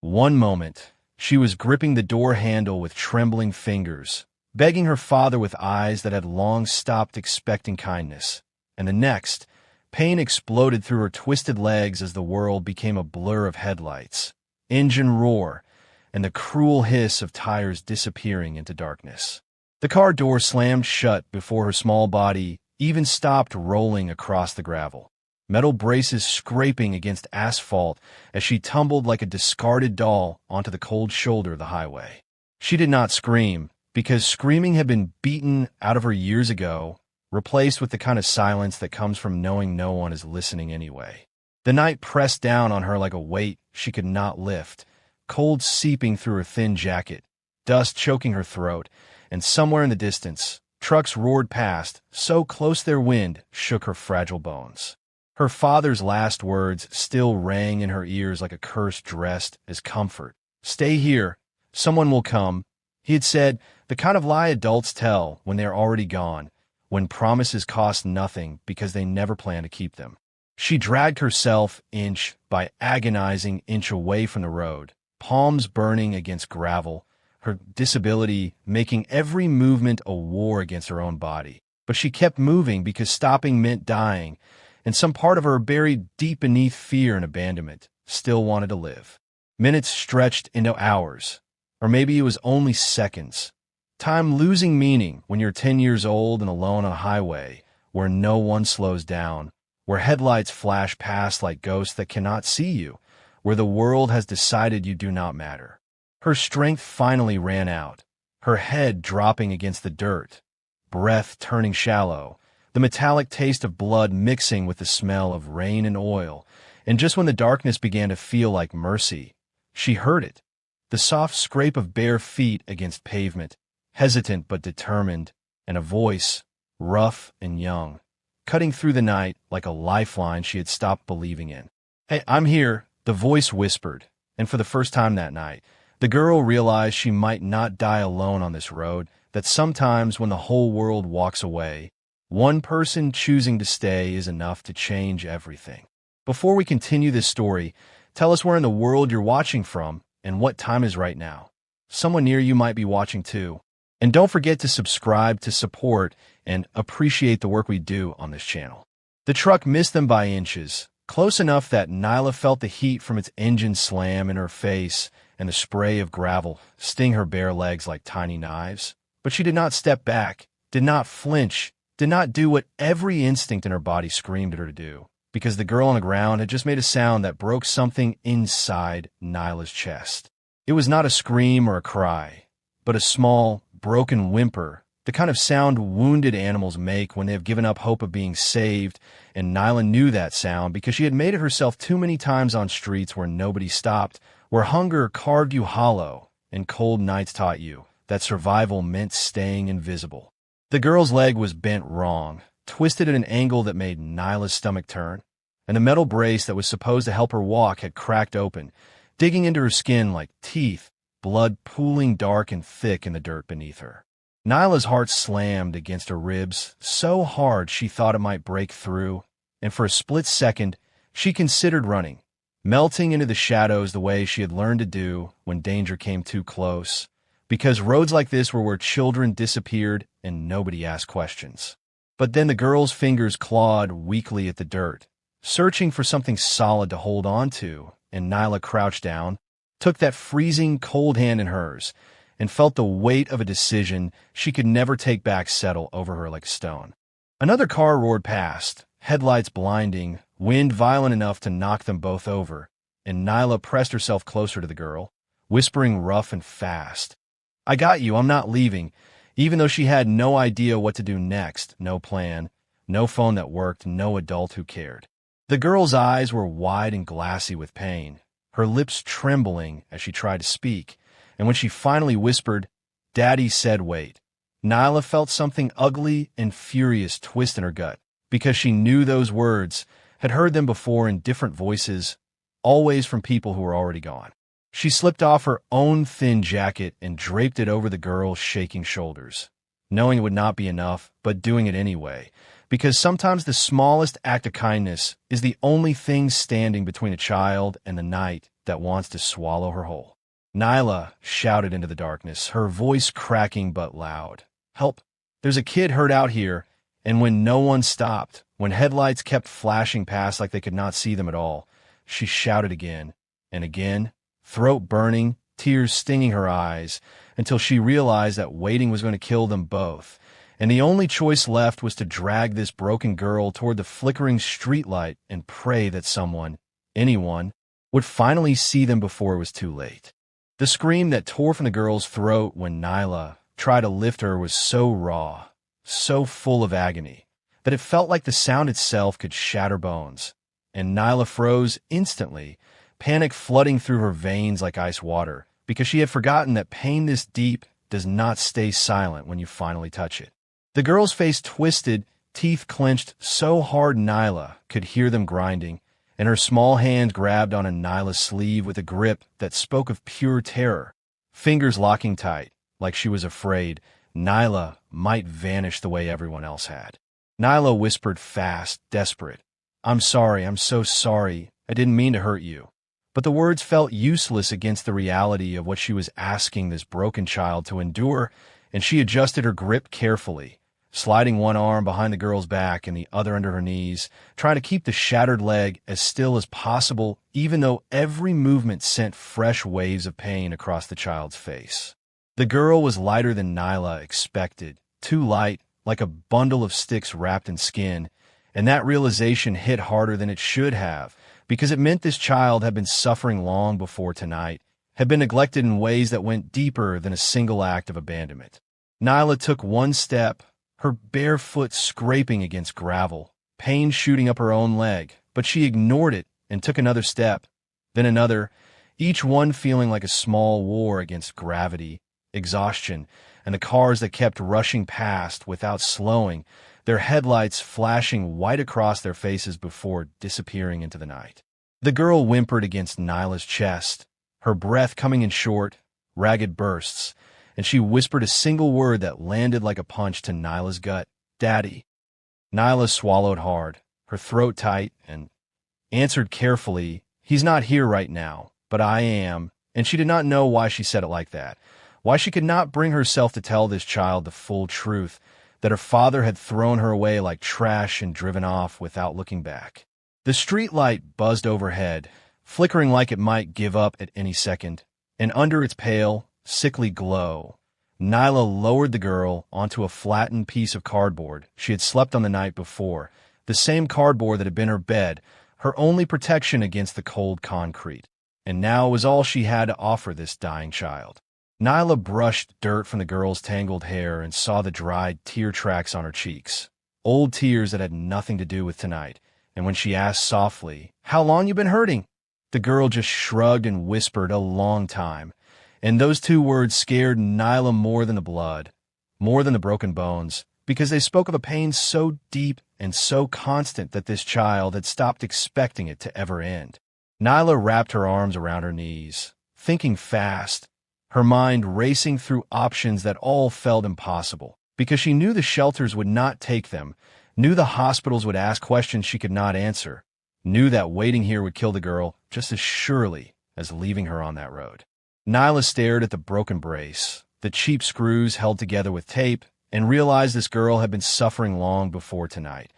One moment, she was gripping the door handle with trembling fingers, begging her father with eyes that had long stopped expecting kindness. And the next, pain exploded through her twisted legs as the world became a blur of headlights, engine roar, and the cruel hiss of tires disappearing into darkness. The car door slammed shut before her small body even stopped rolling across the gravel, metal braces scraping against asphalt as she tumbled like a discarded doll onto the cold shoulder of the highway. She did not scream, because screaming had been beaten out of her years ago, replaced with the kind of silence that comes from knowing no one is listening anyway. The night pressed down on her like a weight she could not lift, cold seeping through her thin jacket, dust choking her throat, and somewhere in the distance, trucks roared past, so close their wind shook her fragile bones. Her father's last words still rang in her ears like a curse dressed as comfort. "Stay here. Someone will come." He had said, the kind of lie adults tell when they're already gone, when promises cost nothing because they never plan to keep them. She dragged herself inch by agonizing inch away from the road, palms burning against gravel, her disability making every movement a war against her own body. But she kept moving because stopping meant dying, and some part of her buried deep beneath fear and abandonment still wanted to live. Minutes stretched into hours, or maybe it was only seconds. Time losing meaning when you're 10 years old and alone on a highway where no one slows down, where headlights flash past like ghosts that cannot see you, where the world has decided you do not matter. Her strength finally ran out, her head dropping against the dirt, breath turning shallow, the metallic taste of blood mixing with the smell of rain and oil, and just when the darkness began to feel like mercy, she heard it, the soft scrape of bare feet against pavement, hesitant but determined, and a voice, rough and young, cutting through the night like a lifeline she had stopped believing in. "Hey, I'm here," the voice whispered, and for the first time that night, the girl realized she might not die alone on this road, that sometimes when the whole world walks away, one person choosing to stay is enough to change everything. Before we continue this story, tell us where in the world you're watching from and what time is right now. Someone near you might be watching too. And don't forget to subscribe to support and appreciate the work we do on this channel. The truck missed them by inches, close enough that Nyla felt the heat from its engine slam in her face and the spray of gravel sting her bare legs like tiny knives. But she did not step back, did not flinch, did not do what every instinct in her body screamed at her to do, because the girl on the ground had just made a sound that broke something inside Nyla's chest. It was not a scream or a cry, but a small, broken whimper, the kind of sound wounded animals make when they have given up hope of being saved, and Nyla knew that sound because she had made it herself too many times on streets where nobody stopped, where hunger carved you hollow and cold nights taught you that survival meant staying invisible. The girl's leg was bent wrong, twisted at an angle that made Nyla's stomach turn, and the metal brace that was supposed to help her walk had cracked open, digging into her skin like teeth, blood pooling dark and thick in the dirt beneath her. Nyla's heart slammed against her ribs so hard she thought it might break through, and for a split second, she considered running, melting into the shadows the way she had learned to do when danger came too close, because roads like this were where children disappeared and nobody asked questions. But then the girl's fingers clawed weakly at the dirt, searching for something solid to hold on to, and Nyla crouched down, took that freezing cold hand in hers, and felt the weight of a decision she could never take back settle over her like stone. Another car roared past, headlights blinding, wind violent enough to knock them both over, and Nyla pressed herself closer to the girl, whispering rough and fast, "I got you, I'm not leaving," even though she had no idea what to do next, no plan, no phone that worked, no adult who cared. The girl's eyes were wide and glassy with pain, her lips trembling as she tried to speak, and when she finally whispered, "Daddy said wait," Nyla felt something ugly and furious twist in her gut, because she knew those words, had heard them before in different voices, always from people who were already gone. She slipped off her own thin jacket and draped it over the girl's shaking shoulders, knowing it would not be enough, but doing it anyway, because sometimes the smallest act of kindness is the only thing standing between a child and the night that wants to swallow her whole. Nyla shouted into the darkness, her voice cracking but loud. "Help! There's a kid hurt out here." And when no one stopped, when headlights kept flashing past like they could not see them at all, she shouted again and again, throat burning, tears stinging her eyes, until she realized that waiting was going to kill them both, and the only choice left was to drag this broken girl toward the flickering streetlight and pray that someone, anyone, would finally see them before it was too late. The scream that tore from the girl's throat when Nyla tried to lift her was so raw, so full of agony, that it felt like the sound itself could shatter bones. And Nyla froze instantly, panic flooding through her veins like ice water, because she had forgotten that pain this deep does not stay silent when you finally touch it. The girl's face twisted, teeth clenched so hard Nyla could hear them grinding, and her small hand grabbed on Nyla's sleeve with a grip that spoke of pure terror, fingers locking tight, like she was afraid Nyla might vanish the way everyone else had. Nyla whispered fast, desperate, "I'm sorry, I'm so sorry, I didn't mean to hurt you." But the words felt useless against the reality of what she was asking this broken child to endure, and she adjusted her grip carefully, sliding one arm behind the girl's back and the other under her knees, trying to keep the shattered leg as still as possible, even though every movement sent fresh waves of pain across the child's face. The girl was lighter than Nyla expected, too light, like a bundle of sticks wrapped in skin, and that realization hit harder than it should have, because it meant this child had been suffering long before tonight, had been neglected in ways that went deeper than a single act of abandonment. Nyla took one step, her bare foot scraping against gravel, pain shooting up her own leg, but she ignored it and took another step, then another, each one feeling like a small war against gravity, exhaustion, and the cars that kept rushing past without slowing, their headlights flashing white across their faces before disappearing into the night. The girl whimpered against Nyla's chest, her breath coming in short, ragged bursts, and she whispered a single word that landed like a punch to Nyla's gut, "Daddy." Nyla swallowed hard, her throat tight, and answered carefully, "He's not here right now, but I am," and she did not know why she said it like that, why she could not bring herself to tell this child the full truth, that her father had thrown her away like trash and driven off without looking back. The streetlight buzzed overhead, flickering like it might give up at any second, and under its pale, sickly glow, Nyla lowered the girl onto a flattened piece of cardboard she had slept on the night before, the same cardboard that had been her bed, her only protection against the cold concrete. And now it was all she had to offer this dying child. Nyla brushed dirt from the girl's tangled hair and saw the dried tear tracks on her cheeks, old tears that had nothing to do with tonight, and when she asked softly, "How long you been hurting?" the girl just shrugged and whispered, "A long time." And those two words scared Nyla more than the blood, more than the broken bones, because they spoke of a pain so deep and so constant that this child had stopped expecting it to ever end. Nyla wrapped her arms around her knees, thinking fast, her mind racing through options that all felt impossible, because she knew the shelters would not take them, knew the hospitals would ask questions she could not answer, knew that waiting here would kill the girl just as surely as leaving her on that road. Nyla stared at the broken brace, the cheap screws held together with tape, and realized this girl had been suffering long before tonight.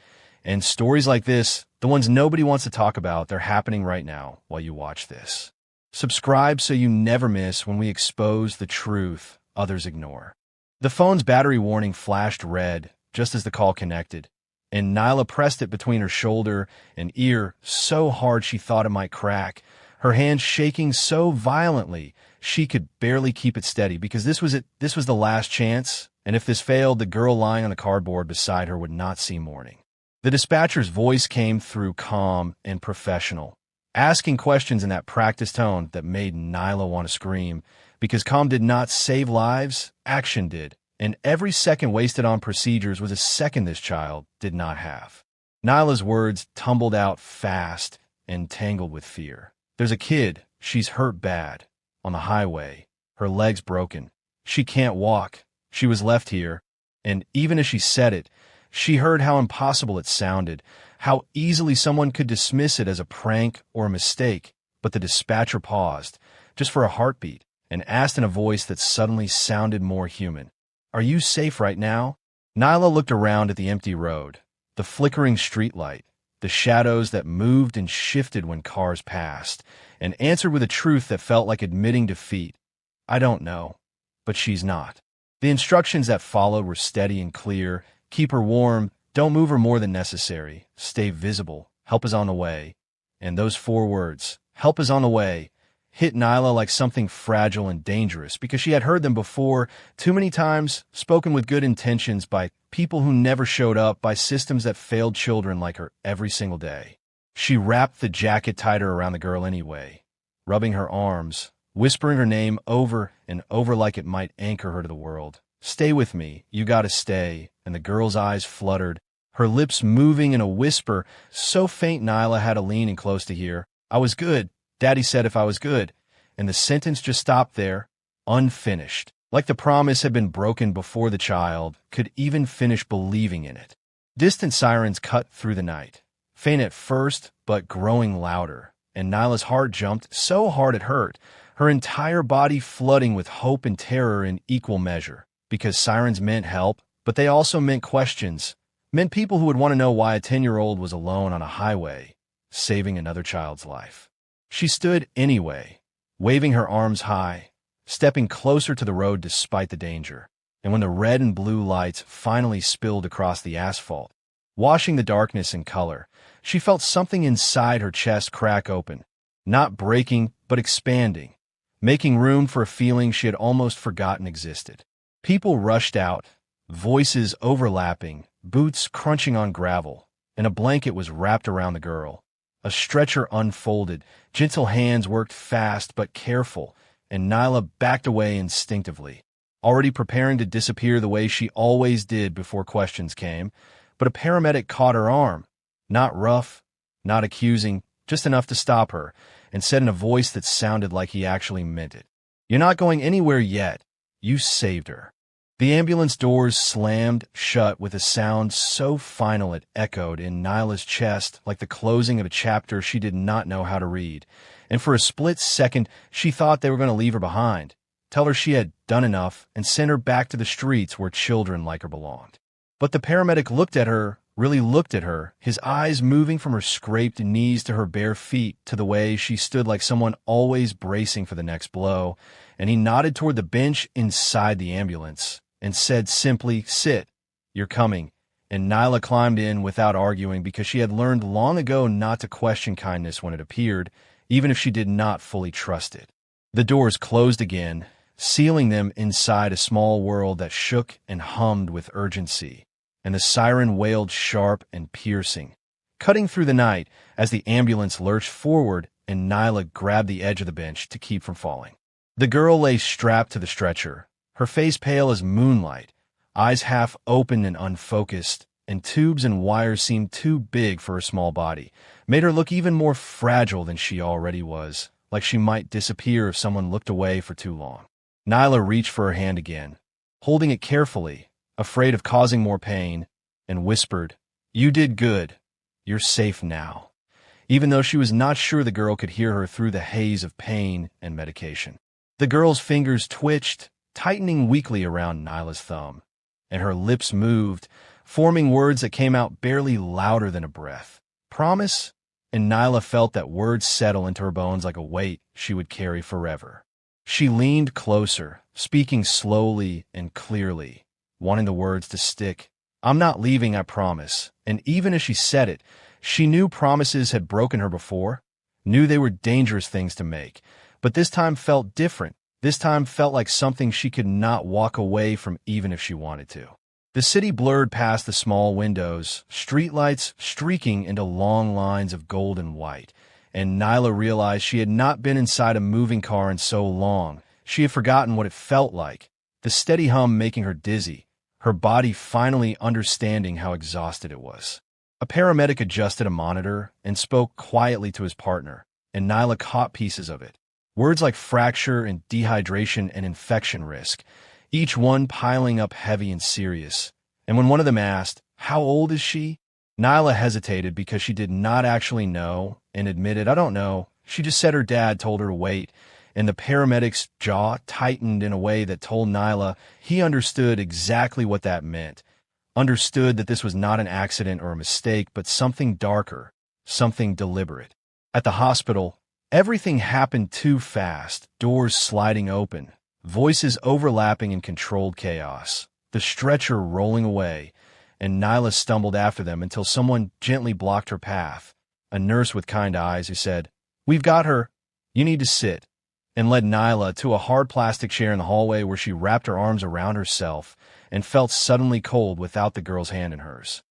And stories like this, the ones nobody wants to talk about, they're happening right now while you watch this. Subscribe so you never miss when we expose the truth others ignore. The phone's battery warning flashed red just as the call connected, and Nyla pressed it between her shoulder and ear so hard she thought it might crack, her hand shaking so violently she could barely keep it steady, because this was it. This was the last chance, and if this failed, the girl lying on the cardboard beside her would not see morning. The dispatcher's voice came through calm and professional, asking questions in that practiced tone that made Nyla want to scream, because calm did not save lives, action did, and every second wasted on procedures was a second this child did not have. Nyla's words tumbled out fast and tangled with fear. "There's a kid, she's hurt bad, on the highway, her leg's broken, she can't walk, she was left here," and even as she said it, she heard how impossible it sounded, how easily someone could dismiss it as a prank or a mistake, But the dispatcher paused, just for a heartbeat, and asked in a voice that suddenly sounded more human. "Are you safe right now?" Nyla looked around at the empty road, the flickering streetlight, the shadows that moved and shifted when cars passed, and answered with a truth that felt like admitting defeat. "I don't know, but she's not." The instructions that followed were steady and clear. Keep her warm, don't move her more than necessary, stay visible, help is on the way. And those 4 words, help is on the way, hit Nyla like something fragile and dangerous because she had heard them before, too many times, spoken with good intentions by people who never showed up, by systems that failed children like her every single day. She wrapped the jacket tighter around the girl anyway, rubbing her arms, whispering her name over and over like it might anchor her to the world. "Stay with me, you gotta stay." And the girl's eyes fluttered, her lips moving in a whisper so faint Nyla had to lean in close to hear. "I was good. Daddy said if I was good." And the sentence just stopped there, unfinished, like the promise had been broken before the child could even finish believing in it. Distant sirens cut through the night, faint at first, but growing louder, and Nyla's heart jumped so hard it hurt, her entire body flooding with hope and terror in equal measure, because sirens meant help, but they also meant questions, meant people who would want to know why a 10-year-old was alone on a highway, saving another child's life. She stood anyway, waving her arms high, stepping closer to the road despite the danger, and when the red and blue lights finally spilled across the asphalt, washing the darkness in color, she felt something inside her chest crack open, not breaking, but expanding, making room for a feeling she had almost forgotten existed. People rushed out, voices overlapping, boots crunching on gravel, and a blanket was wrapped around the girl. A stretcher unfolded, gentle hands worked fast but careful, and Nyla backed away instinctively, already preparing to disappear the way she always did before questions came. But a paramedic caught her arm, not rough, not accusing, just enough to stop her, and said in a voice that sounded like he actually meant it, "You're not going anywhere yet. You saved her." The ambulance doors slammed shut with a sound so final it echoed in Nyla's chest like the closing of a chapter she did not know how to read, and for a split second she thought they were going to leave her behind, tell her she had done enough, and send her back to the streets where children like her belonged. But the paramedic looked at her, really looked at her, his eyes moving from her scraped knees to her bare feet to the way she stood like someone always bracing for the next blow, and he nodded toward the bench inside the ambulance and said simply, "Sit, you're coming." And Nyla climbed in without arguing because she had learned long ago not to question kindness when it appeared, even if she did not fully trust it. The doors closed again, sealing them inside a small world that shook and hummed with urgency, and the siren wailed sharp and piercing, cutting through the night as the ambulance lurched forward and Nyla grabbed the edge of the bench to keep from falling. The girl lay strapped to the stretcher, her face pale as moonlight, eyes half open and unfocused, and tubes and wires seemed too big for her small body, made her look even more fragile than she already was, like she might disappear if someone looked away for too long. Nyla reached for her hand again, holding it carefully, afraid of causing more pain, and whispered, "You did good. You're safe now," even though she was not sure the girl could hear her through the haze of pain and medication. The girl's fingers twitched, tightening weakly around Nyla's thumb, and her lips moved, forming words that came out barely louder than a breath. "Promise?" And Nyla felt that words settle into her bones like a weight she would carry forever. She leaned closer, speaking slowly and clearly, wanting the words to stick. "I'm not leaving, I promise." And even as she said it, she knew promises had broken her before, knew they were dangerous things to make, but this time felt different. This time felt like something she could not walk away from even if she wanted to. The city blurred past the small windows, streetlights streaking into long lines of gold and white, and Nyla realized she had not been inside a moving car in so long. She had forgotten what it felt like, the steady hum making her dizzy, her body finally understanding how exhausted it was. A paramedic adjusted a monitor and spoke quietly to his partner, and Nyla caught pieces of it. Words like fracture and dehydration and infection risk, each one piling up heavy and serious. And when one of them asked, "How old is she?" Nyla hesitated because she did not actually know and admitted, "I don't know." She just said her dad told her to wait, and the paramedic's jaw tightened in a way that told Nyla he understood exactly what that meant. Understood that this was not an accident or a mistake, but something darker, something deliberate. At the hospital, everything happened too fast, doors sliding open, voices overlapping in controlled chaos, the stretcher rolling away, and Nyla stumbled after them until someone gently blocked her path, a nurse with kind eyes who said, "We've got her. You need to sit," and led Nyla to a hard plastic chair in the hallway where she wrapped her arms around herself and felt suddenly cold without the girl's hand in hers.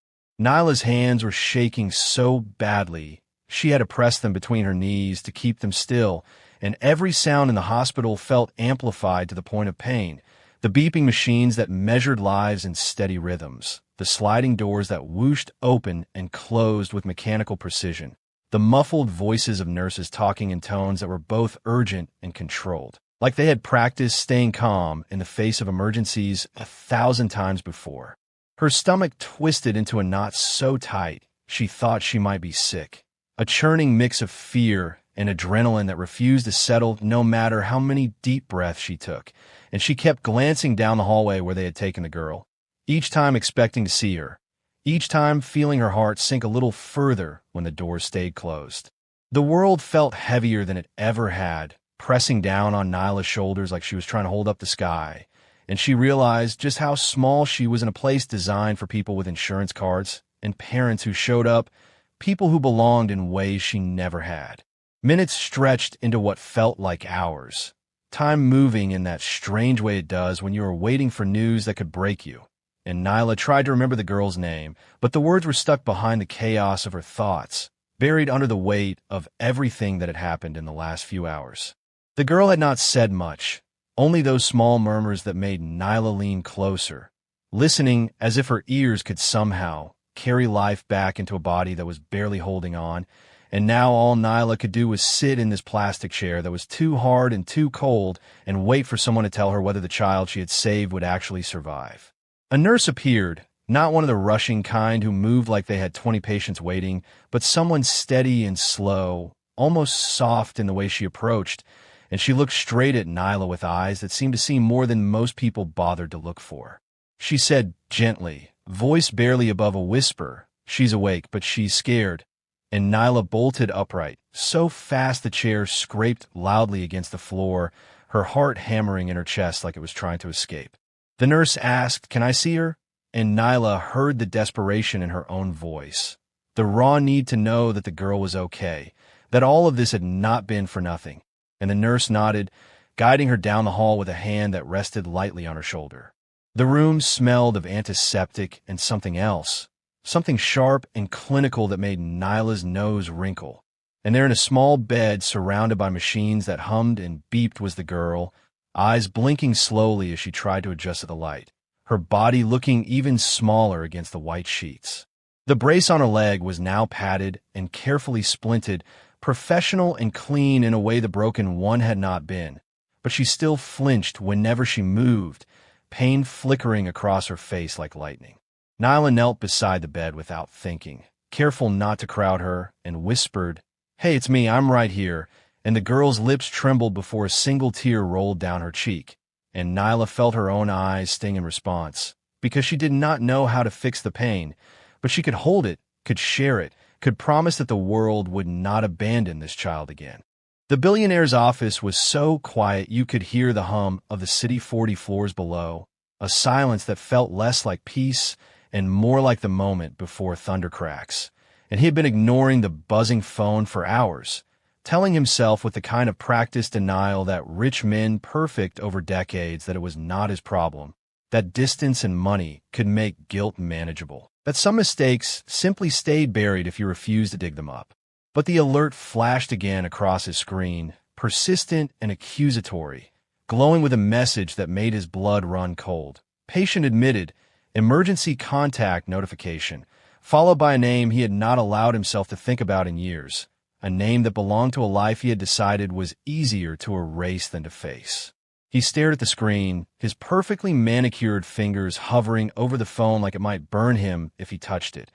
Nyla's hands were shaking so badly, she had to press them between her knees to keep them still, and every sound in the hospital felt amplified to the point of pain. The beeping machines that measured lives in steady rhythms, the sliding doors that whooshed open and closed with mechanical precision, the muffled voices of nurses talking in tones that were both urgent and controlled, like they had practiced staying calm in the face of emergencies 1,000 times before. Her stomach twisted into a knot so tight she thought she might be sick, a churning mix of fear and adrenaline that refused to settle no matter how many deep breaths she took, and she kept glancing down the hallway where they had taken the girl, each time expecting to see her, each time feeling her heart sink a little further when the doors stayed closed. The world felt heavier than it ever had, pressing down on Nyla's shoulders like she was trying to hold up the sky, and she realized just how small she was in a place designed for people with insurance cards and parents who showed up, people who belonged in ways she never had. Minutes stretched into what felt like hours, time moving in that strange way it does when you are waiting for news that could break you. And Nyla tried to remember the girl's name, but the words were stuck behind the chaos of her thoughts, buried under the weight of everything that had happened in the last few hours. The girl had not said much, only those small murmurs that made Nyla lean closer, listening as if her ears could somehow carry life back into a body that was barely holding on, and now all Nyla could do was sit in this plastic chair that was too hard and too cold and wait for someone to tell her whether the child she had saved would actually survive. A nurse appeared, not one of the rushing kind who moved like they had 20 patients waiting, but someone steady and slow, almost soft in the way she approached, and she looked straight at Nyla with eyes that seemed to see more than most people bothered to look for. She said gently, voice barely above a whisper, "She's awake, but she's scared." And Nyla bolted upright, so fast the chair scraped loudly against the floor, her heart hammering in her chest like it was trying to escape. The nurse asked, "Can I see her?" And Nyla heard the desperation in her own voice, the raw need to know that the girl was okay, that all of this had not been for nothing. And the nurse nodded, guiding her down the hall with a hand that rested lightly on her shoulder. The room smelled of antiseptic and something else, something sharp and clinical that made Nyla's nose wrinkle. And there in a small bed surrounded by machines that hummed and beeped was the girl, eyes blinking slowly as she tried to adjust to the light, her body looking even smaller against the white sheets. The brace on her leg was now padded and carefully splinted, professional and clean in a way the broken one had not been, but she still flinched whenever she moved, pain flickering across her face like lightning. Nyla knelt beside the bed without thinking, careful not to crowd her, and whispered, "Hey, it's me, I'm right here," and the girl's lips trembled before a single tear rolled down her cheek, and Nyla felt her own eyes sting in response, because she did not know how to fix the pain, but she could hold it, could share it, could promise that the world would not abandon this child again. The billionaire's office was so quiet you could hear the hum of the city 40 floors below, a silence that felt less like peace and more like the moment before thunder cracks. And he had been ignoring the buzzing phone for hours, telling himself with the kind of practiced denial that rich men perfect over decades that it was not his problem, that distance and money could make guilt manageable, that some mistakes simply stayed buried if you refused to dig them up. But the alert flashed again across his screen, persistent and accusatory, glowing with a message that made his blood run cold. Patient admitted, emergency contact notification, followed by a name he had not allowed himself to think about in years, a name that belonged to a life he had decided was easier to erase than to face. He stared at the screen, his perfectly manicured fingers hovering over the phone like it might burn him if he touched it,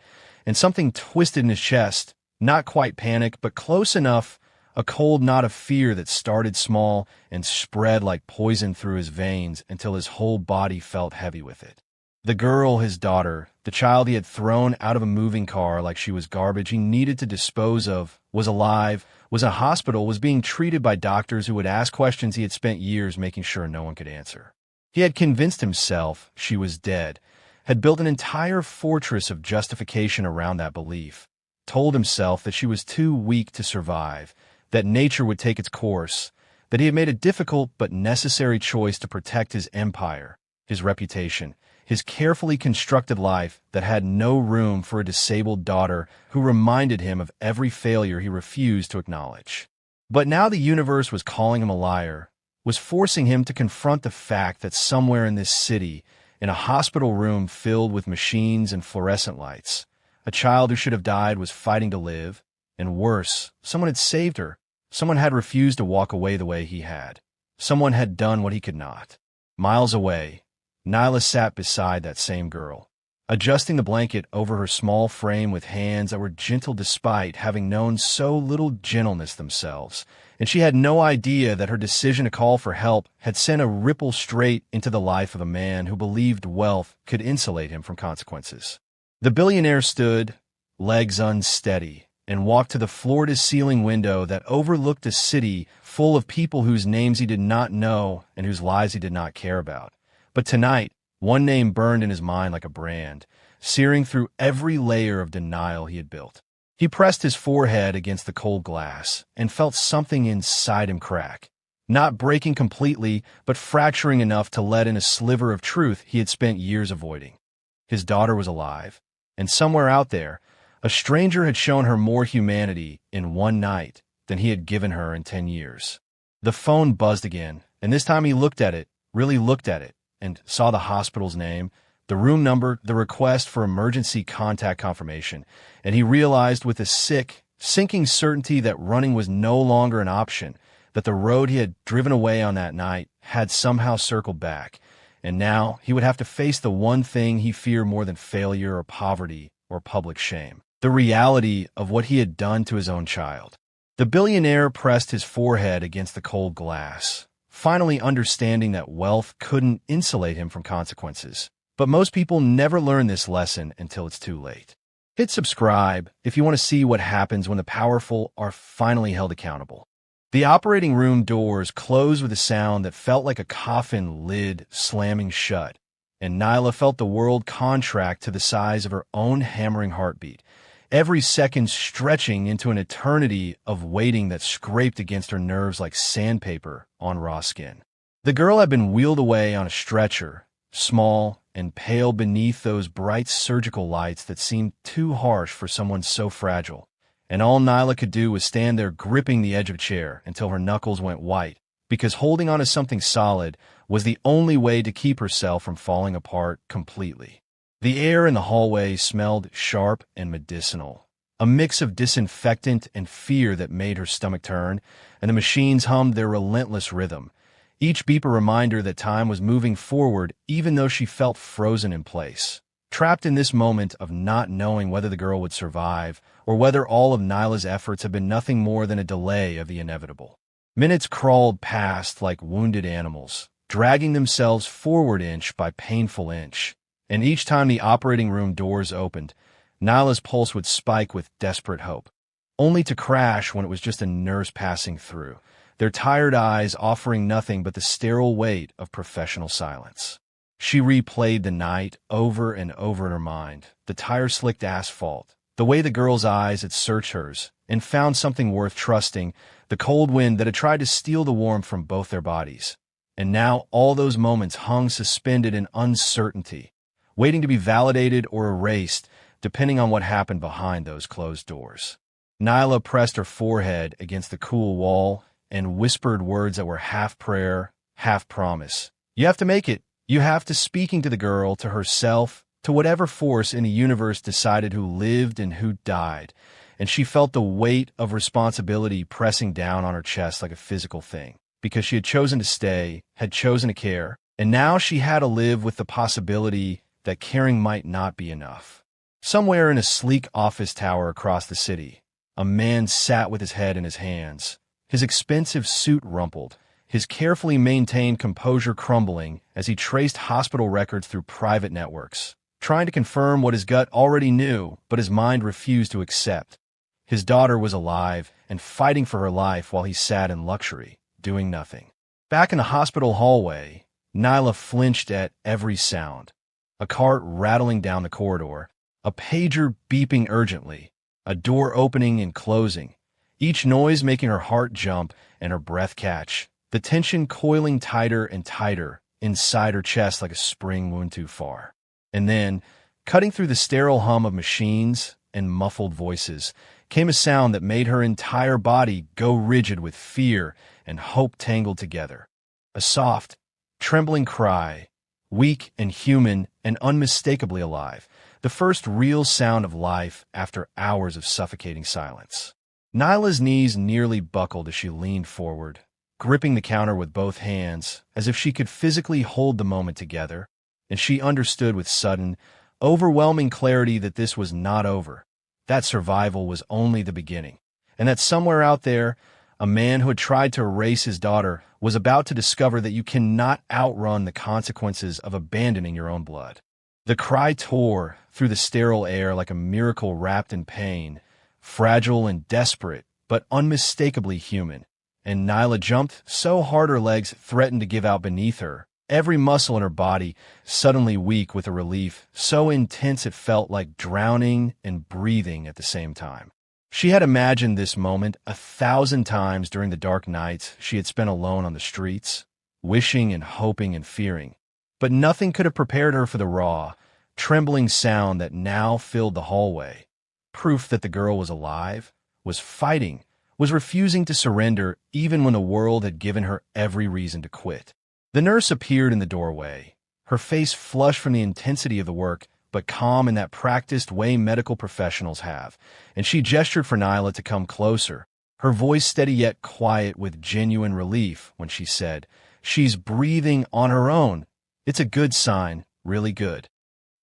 and something twisted in his chest, not quite panic, but close enough, a cold knot of fear that started small and spread like poison through his veins until his whole body felt heavy with it. The girl, his daughter, the child he had thrown out of a moving car like she was garbage he needed to dispose of, was alive, was in a hospital, was being treated by doctors who would ask questions he had spent years making sure no one could answer. He had convinced himself she was dead, had built an entire fortress of justification around that belief, told himself that she was too weak to survive, that nature would take its course, that he had made a difficult but necessary choice to protect his empire, his reputation, his carefully constructed life that had no room for a disabled daughter who reminded him of every failure he refused to acknowledge. But now the universe was calling him a liar, was forcing him to confront the fact that somewhere in this city, in a hospital room filled with machines and fluorescent lights, a child who should have died was fighting to live, and worse, someone had saved her. Someone had refused to walk away the way he had. Someone had done what he could not. Miles away, Nyla sat beside that same girl, adjusting the blanket over her small frame with hands that were gentle despite having known so little gentleness themselves, and she had no idea that her decision to call for help had sent a ripple straight into the life of a man who believed wealth could insulate him from consequences. The billionaire stood, legs unsteady, and walked to the floor-to-ceiling window that overlooked a city full of people whose names he did not know and whose lives he did not care about. But tonight, one name burned in his mind like a brand, searing through every layer of denial he had built. He pressed his forehead against the cold glass and felt something inside him crack, not breaking completely, but fracturing enough to let in a sliver of truth he had spent years avoiding. His daughter was alive, and somewhere out there, a stranger had shown her more humanity in one night than he had given her in 10 years. The phone buzzed again, and this time he looked at it, really looked at it, and saw the hospital's name, the room number, the request for emergency contact confirmation, and he realized with a sinking certainty that running was no longer an option, that the road he had driven away on that night had somehow circled back, and now he would have to face the one thing he feared more than failure or poverty or public shame. The reality of what he had done to his own child. The billionaire pressed his forehead against the cold glass, finally understanding that wealth couldn't insulate him from consequences. But most people never learn this lesson until it's too late. Hit subscribe if you want to see what happens when the powerful are finally held accountable. The operating room doors closed with a sound that felt like a coffin lid slamming shut, and Nyla felt the world contract to the size of her own hammering heartbeat, every second stretching into an eternity of waiting that scraped against her nerves like sandpaper on raw skin. The girl had been wheeled away on a stretcher, small and pale beneath those bright surgical lights that seemed too harsh for someone so fragile, and all Nyla could do was stand there gripping the edge of a chair until her knuckles went white, because holding on to something solid was the only way to keep herself from falling apart completely. The air in the hallway smelled sharp and medicinal, a mix of disinfectant and fear that made her stomach turn, and the machines hummed their relentless rhythm, each beep a reminder that time was moving forward even though she felt frozen in place, trapped in this moment of not knowing whether the girl would survive or whether all of Nyla's efforts had been nothing more than a delay of the inevitable. Minutes crawled past like wounded animals, dragging themselves forward inch by painful inch. And each time the operating room doors opened, Nyla's pulse would spike with desperate hope, only to crash when it was just a nurse passing through, their tired eyes offering nothing but the sterile weight of professional silence. She replayed the night over and over in her mind, the tire-slicked asphalt, the way the girl's eyes had searched hers, and found something worth trusting, the cold wind that had tried to steal the warmth from both their bodies. And now all those moments hung suspended in uncertainty, waiting to be validated or erased, depending on what happened behind those closed doors. Nyla pressed her forehead against the cool wall and whispered words that were half prayer, half promise. You have to make it. You have to, speaking to the girl, to herself, to whatever force in the universe decided who lived and who died, and she felt the weight of responsibility pressing down on her chest like a physical thing, because she had chosen to stay, had chosen to care, and now she had to live with the possibility that caring might not be enough. Somewhere in a sleek office tower across the city, a man sat with his head in his hands, his expensive suit rumpled, his carefully maintained composure crumbling as he traced hospital records through private networks, trying to confirm what his gut already knew but his mind refused to accept. His daughter was alive and fighting for her life while he sat in luxury, doing nothing. Back in the hospital hallway, Nyla flinched at every sound. A cart rattling down the corridor, a pager beeping urgently, a door opening and closing, each noise making her heart jump and her breath catch, the tension coiling tighter and tighter inside her chest like a spring wound too far. And then, cutting through the sterile hum of machines and muffled voices, came a sound that made her entire body go rigid with fear and hope tangled together. A soft, trembling cry, weak and human and unmistakably alive, the first real sound of life after hours of suffocating silence. Nyla's knees nearly buckled as she leaned forward, gripping the counter with both hands, as if she could physically hold the moment together, and she understood with sudden, overwhelming clarity that this was not over, that survival was only the beginning, and that somewhere out there, a man who had tried to erase his daughter was about to discover that you cannot outrun the consequences of abandoning your own blood. The cry tore through the sterile air like a miracle wrapped in pain, fragile and desperate, but unmistakably human. And Nyla jumped so hard her legs threatened to give out beneath her, every muscle in her body suddenly weak with a relief so intense it felt like drowning and breathing at the same time. She had imagined this moment 1,000 times during the dark nights she had spent alone on the streets, wishing and hoping and fearing. But nothing could have prepared her for the raw, trembling sound that now filled the hallway. Proof that the girl was alive, was fighting, was refusing to surrender even when the world had given her every reason to quit. The nurse appeared in the doorway, her face flushed from the intensity of the work, but calm in that practiced way medical professionals have, and she gestured for Nyla to come closer, her voice steady yet quiet with genuine relief when she said, "She's breathing on her own. It's a good sign, really good."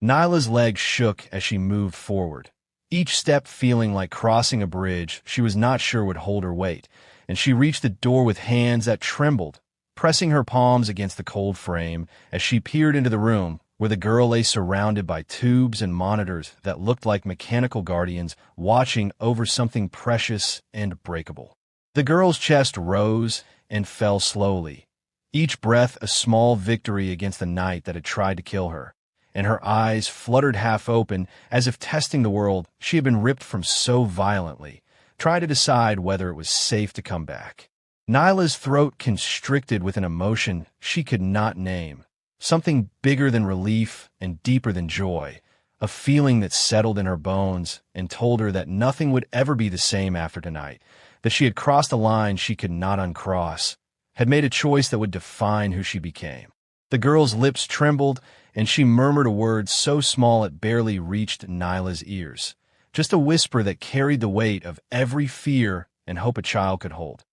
Nyla's legs shook as she moved forward, each step feeling like crossing a bridge she was not sure would hold her weight, and she reached the door with hands that trembled, pressing her palms against the cold frame as she peered into the room where the girl lay surrounded by tubes and monitors that looked like mechanical guardians watching over something precious and breakable. The girl's chest rose and fell slowly, each breath a small victory against the night that had tried to kill her, and her eyes fluttered half open as if testing the world she had been ripped from so violently, trying to decide whether it was safe to come back. Nyla's throat constricted with an emotion she could not name, something bigger than relief and deeper than joy, a feeling that settled in her bones and told her that nothing would ever be the same after tonight, that she had crossed a line she could not uncross, had made a choice that would define who she became. The girl's lips trembled, and she murmured a word so small it barely reached Nyla's ears, just a whisper that carried the weight of every fear and hope a child could hold.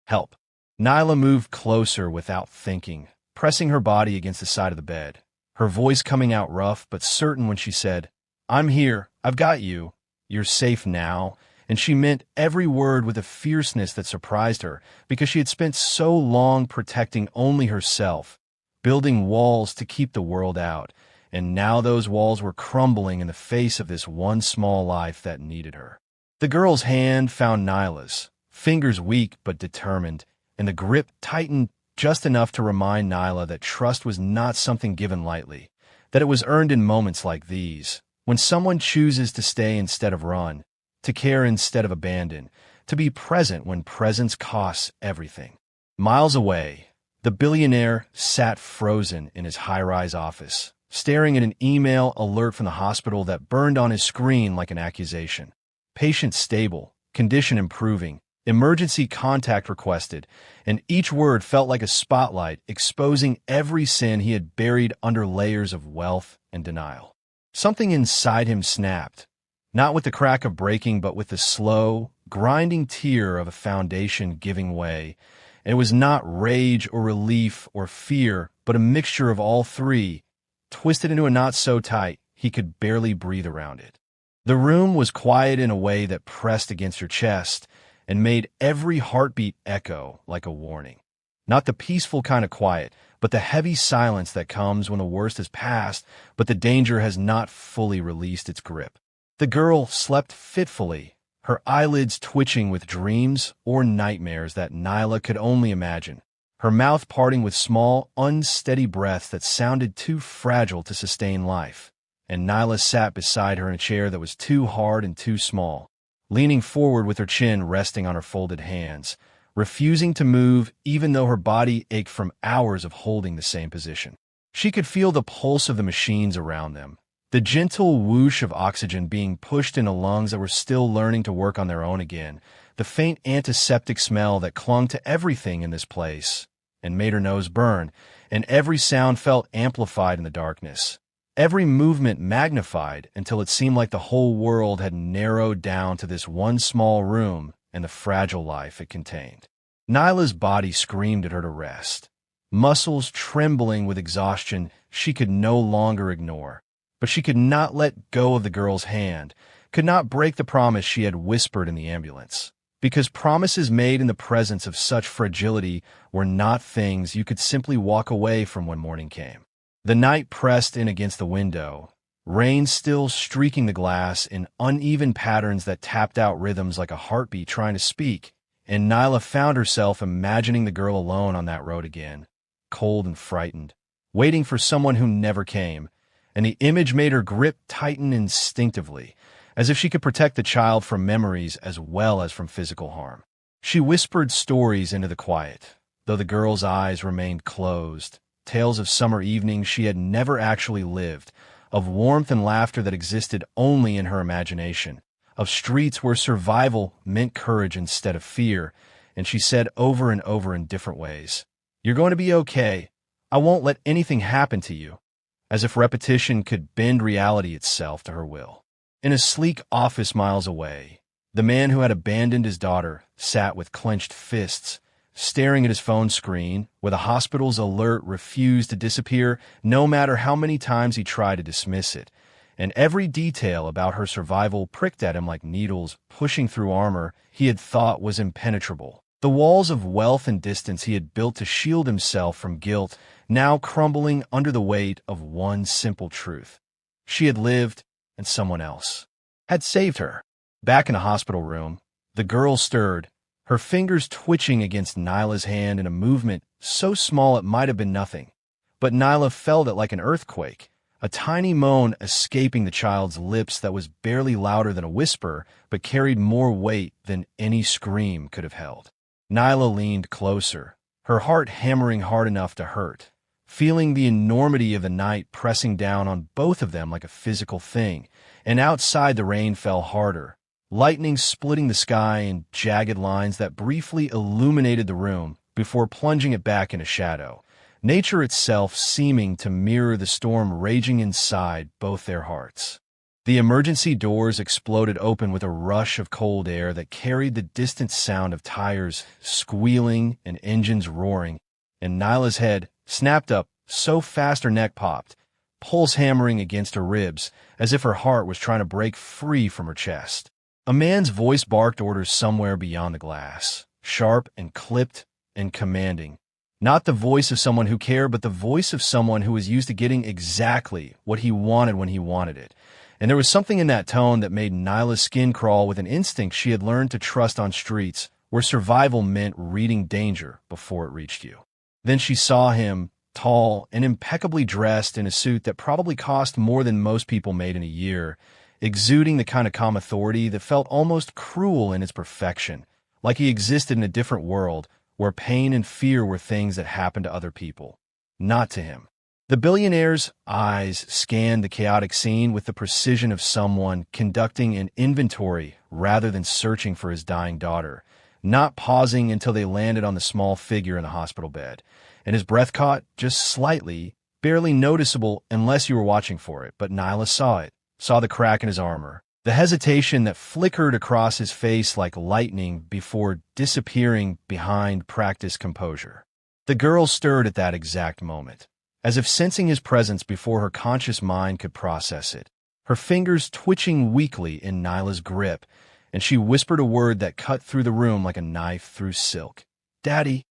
"Help." Nyla moved closer without thinking, pressing her body against the side of the bed, her voice coming out rough but certain when she said, "I'm here, I've got you, you're safe now," and she meant every word with a fierceness that surprised her because she had spent so long protecting only herself, building walls to keep the world out, and now those walls were crumbling in the face of this one small life that needed her. The girl's hand found Nyla's, fingers weak but determined, and the grip tightened just enough to remind Nyla that trust was not something given lightly, that it was earned in moments like these, when someone chooses to stay instead of run, to care instead of abandon, to be present when presence costs everything. Miles away, the billionaire sat frozen in his high-rise office, staring at an email alert from the hospital that burned on his screen like an accusation. Patient stable, condition improving, emergency contact requested, and each word felt like a spotlight exposing every sin he had buried under layers of wealth and denial. Something inside him snapped, not with the crack of breaking, but with the slow, grinding tear of a foundation giving way. And it was not rage or relief or fear, but a mixture of all three, twisted into a knot so tight he could barely breathe around it. The room was quiet in a way that pressed against her chest, and made every heartbeat echo like a warning. Not the peaceful kind of quiet, but the heavy silence that comes when the worst is past, but the danger has not fully released its grip. The girl slept fitfully, her eyelids twitching with dreams or nightmares that Nyla could only imagine, her mouth parting with small, unsteady breaths that sounded too fragile to sustain life. And Nyla sat beside her in a chair that was too hard and too small, leaning forward with her chin resting on her folded hands, refusing to move even though her body ached from hours of holding the same position. She could feel the pulse of the machines around them, the gentle whoosh of oxygen being pushed into lungs that were still learning to work on their own again, the faint antiseptic smell that clung to everything in this place and made her nose burn, and every sound felt amplified in the darkness. Every movement magnified until it seemed like the whole world had narrowed down to this one small room and the fragile life it contained. Nyla's body screamed at her to rest. Muscles trembling with exhaustion she could no longer ignore. But she could not let go of the girl's hand, could not break the promise she had whispered in the ambulance. Because promises made in the presence of such fragility were not things you could simply walk away from when morning came. The night pressed in against the window, rain still streaking the glass in uneven patterns that tapped out rhythms like a heartbeat trying to speak, and Nyla found herself imagining the girl alone on that road again, cold and frightened, waiting for someone who never came, and the image made her grip tighten instinctively, as if she could protect the child from memories as well as from physical harm. She whispered stories into the quiet, though the girl's eyes remained closed, tales of summer evenings she had never actually lived, of warmth and laughter that existed only in her imagination, of streets where survival meant courage instead of fear, and she said over and over in different ways, "You're going to be okay. I won't let anything happen to you," as if repetition could bend reality itself to her will. In a sleek office miles away, the man who had abandoned his daughter sat with clenched fists, staring at his phone screen, where the hospital's alert refused to disappear no matter how many times he tried to dismiss it, and every detail about her survival pricked at him like needles pushing through armor he had thought was impenetrable. The walls of wealth and distance he had built to shield himself from guilt now crumbling under the weight of one simple truth. She had lived, and someone else had saved her. Back in a hospital room, the girl stirred, her fingers twitching against Nyla's hand in a movement so small it might have been nothing. But Nyla felt it like an earthquake, a tiny moan escaping the child's lips that was barely louder than a whisper, but carried more weight than any scream could have held. Nyla leaned closer, her heart hammering hard enough to hurt, feeling the enormity of the night pressing down on both of them like a physical thing, and outside the rain fell harder, lightning splitting the sky in jagged lines that briefly illuminated the room before plunging it back into shadow, nature itself seeming to mirror the storm raging inside both their hearts. The emergency doors exploded open with a rush of cold air that carried the distant sound of tires squealing and engines roaring, and Nyla's head snapped up so fast her neck popped, pulse hammering against her ribs as if her heart was trying to break free from her chest. A man's voice barked orders somewhere beyond the glass, sharp and clipped and commanding. Not the voice of someone who cared, but the voice of someone who was used to getting exactly what he wanted when he wanted it. And there was something in that tone that made Nyla's skin crawl with an instinct she had learned to trust on streets where survival meant reading danger before it reached you. Then she saw him, tall and impeccably dressed in a suit that probably cost more than most people made in a year, exuding the kind of calm authority that felt almost cruel in its perfection, like he existed in a different world where pain and fear were things that happened to other people, not to him. The billionaire's eyes scanned the chaotic scene with the precision of someone conducting an inventory rather than searching for his dying daughter, not pausing until they landed on the small figure in the hospital bed, and his breath caught just slightly, barely noticeable unless you were watching for it, but Nyla saw it, saw the crack in his armor, the hesitation that flickered across his face like lightning before disappearing behind practiced composure. The girl stirred at that exact moment, as if sensing his presence before her conscious mind could process it, her fingers twitching weakly in Nyla's grip, and she whispered a word that cut through the room like a knife through silk. "Daddy."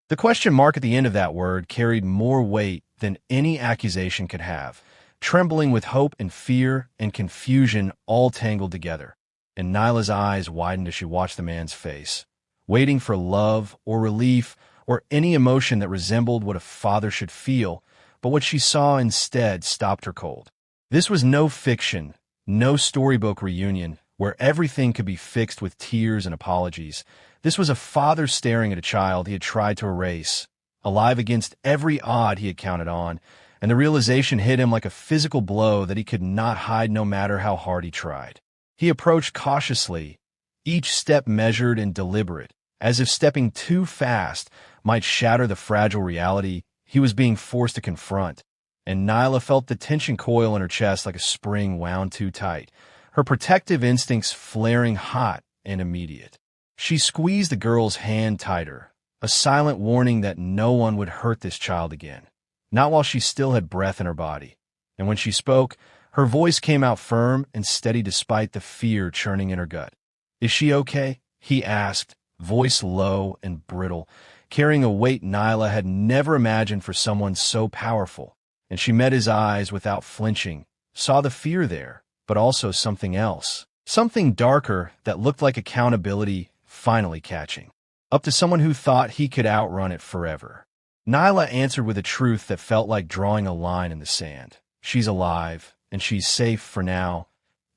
The question mark at the end of that word carried more weight than any accusation could have, trembling with hope and fear and confusion all tangled together. And Nyla's eyes widened as she watched the man's face, waiting for love or relief or any emotion that resembled what a father should feel, but what she saw instead stopped her cold. This was no fiction, no storybook reunion where everything could be fixed with tears and apologies. This was a father staring at a child he had tried to erase, alive against every odd he had counted on, and the realization hit him like a physical blow that he could not hide no matter how hard he tried. He approached cautiously, each step measured and deliberate, as if stepping too fast might shatter the fragile reality he was being forced to confront. And Nyla felt the tension coil in her chest like a spring wound too tight, her protective instincts flaring hot and immediate. She squeezed the girl's hand tighter, a silent warning that no one would hurt this child again, not while she still had breath in her body. And when she spoke, her voice came out firm and steady despite the fear churning in her gut. "Is she okay?" he asked, voice low and brittle, carrying a weight Nyla had never imagined for someone so powerful. And she met his eyes without flinching, saw the fear there, but also something else, something darker that looked like accountability finally catching up to someone who thought he could outrun it forever. Nyla answered with a truth that felt like drawing a line in the sand. "She's alive, and she's safe for now,"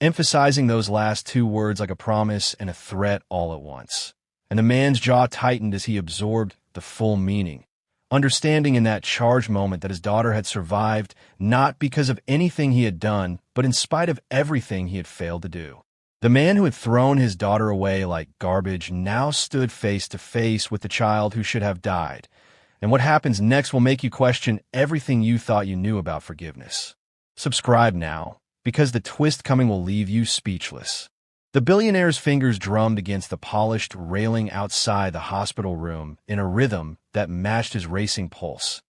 emphasizing those last two words like a promise and a threat all at once. And the man's jaw tightened as he absorbed the full meaning, understanding in that charged moment that his daughter had survived not because of anything he had done, but in spite of everything he had failed to do. The man who had thrown his daughter away like garbage now stood face to face with the child who should have died. And what happens next will make you question everything you thought you knew about forgiveness. Subscribe now, because the twist coming will leave you speechless. The billionaire's fingers drummed against the polished railing outside the hospital room in a rhythm that matched his racing pulse.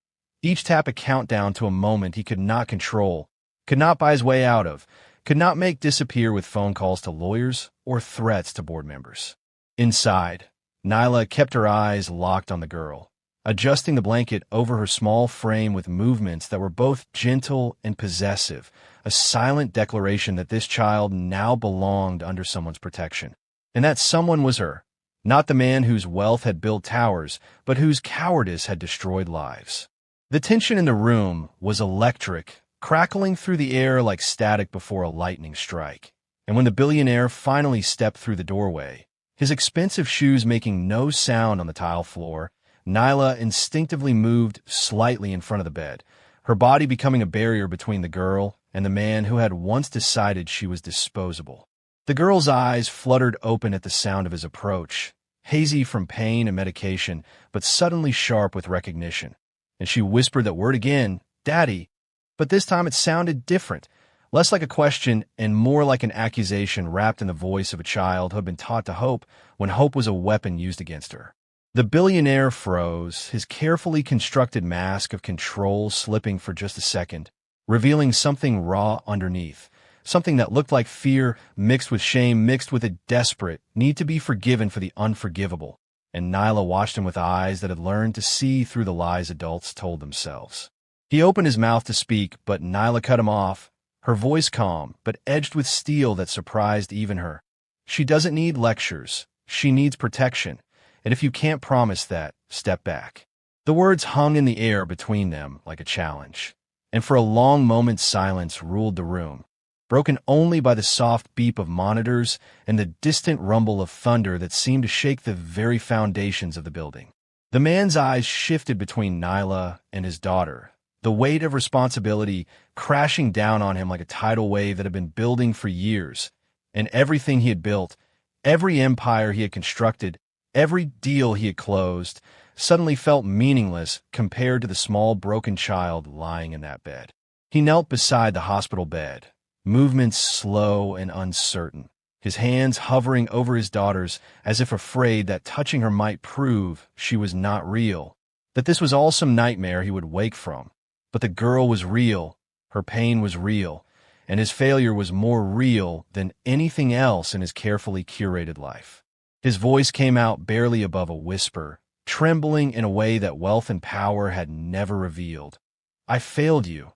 Each tap a countdown to a moment he could not control, could not buy his way out of, could not make disappear with phone calls to lawyers or threats to board members. Inside, Nyla kept her eyes locked on the girl, adjusting the blanket over her small frame with movements that were both gentle and possessive, a silent declaration that this child now belonged under someone's protection. And that someone was her, not the man whose wealth had built towers, but whose cowardice had destroyed lives. The tension in the room was electric, crackling through the air like static before a lightning strike. And when the billionaire finally stepped through the doorway, his expensive shoes making no sound on the tile floor, Nyla instinctively moved slightly in front of the bed, her body becoming a barrier between the girl and the man who had once decided she was disposable. The girl's eyes fluttered open at the sound of his approach, hazy from pain and medication, but suddenly sharp with recognition. And she whispered that word again, "Daddy," but this time it sounded different, less like a question and more like an accusation wrapped in the voice of a child who had been taught to hope when hope was a weapon used against her. The billionaire froze, his carefully constructed mask of control slipping for just a second, revealing something raw underneath, something that looked like fear mixed with shame, mixed with a desperate need to be forgiven for the unforgivable. And Nyla watched him with eyes that had learned to see through the lies adults told themselves. He opened his mouth to speak, but Nyla cut him off, her voice calm, but edged with steel that surprised even her. "She doesn't need lectures. She needs protection. And if you can't promise that, step back." The words hung in the air between them like a challenge. And for a long moment silence ruled the room, broken only by the soft beep of monitors and the distant rumble of thunder that seemed to shake the very foundations of the building. The man's eyes shifted between Nyla and his daughter, the weight of responsibility crashing down on him like a tidal wave that had been building for years. And everything he had built, every empire he had constructed, every deal he had closed, suddenly felt meaningless compared to the small broken child lying in that bed. He knelt beside the hospital bed, movements slow and uncertain, his hands hovering over his daughter's as if afraid that touching her might prove she was not real, that this was all some nightmare he would wake from. But the girl was real, her pain was real, and his failure was more real than anything else in his carefully curated life. His voice came out barely above a whisper, trembling in a way that wealth and power had never revealed. "I failed you.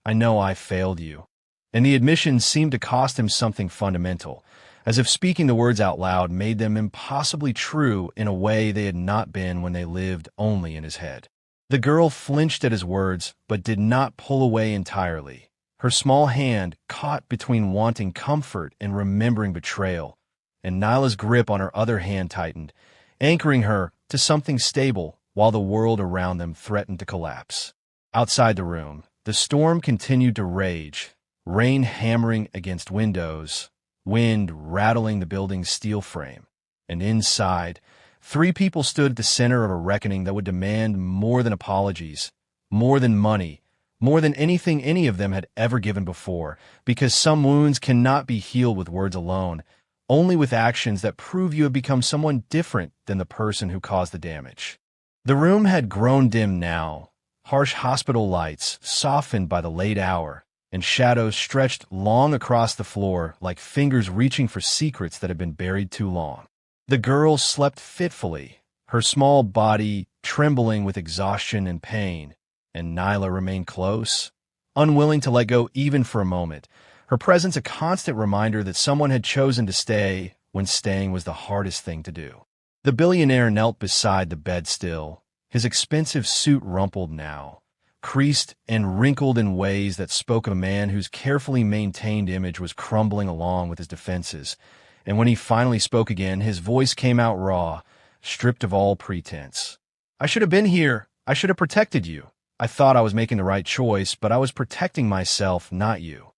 I know I failed you." And the admission seemed to cost him something fundamental, as if speaking the words out loud made them impossibly true in a way they had not been when they lived only in his head. The girl flinched at his words, but did not pull away entirely. Her small hand caught between wanting comfort and remembering betrayal, and Nyla's grip on her other hand tightened, anchoring her to something stable while the world around them threatened to collapse. Outside the room, the storm continued to rage, rain hammering against windows, wind rattling the building's steel frame. And inside, three people stood at the center of a reckoning that would demand more than apologies, more than money, more than anything any of them had ever given before, because some wounds cannot be healed with words alone, only with actions that prove you have become someone different than the person who caused the damage. The room had grown dim now, harsh hospital lights softened by the late hour, and shadows stretched long across the floor like fingers reaching for secrets that had been buried too long. The girl slept fitfully, her small body trembling with exhaustion and pain, and Nyla remained close, unwilling to let go even for a moment, her presence a constant reminder that someone had chosen to stay when staying was the hardest thing to do. The billionaire knelt beside the bed still, his expensive suit rumpled now, creased and wrinkled in ways that spoke of a man whose carefully maintained image was crumbling along with his defenses. And when he finally spoke again, his voice came out raw, stripped of all pretense. "I should have been here. I should have protected you. I thought I was making the right choice, but I was protecting myself, not you."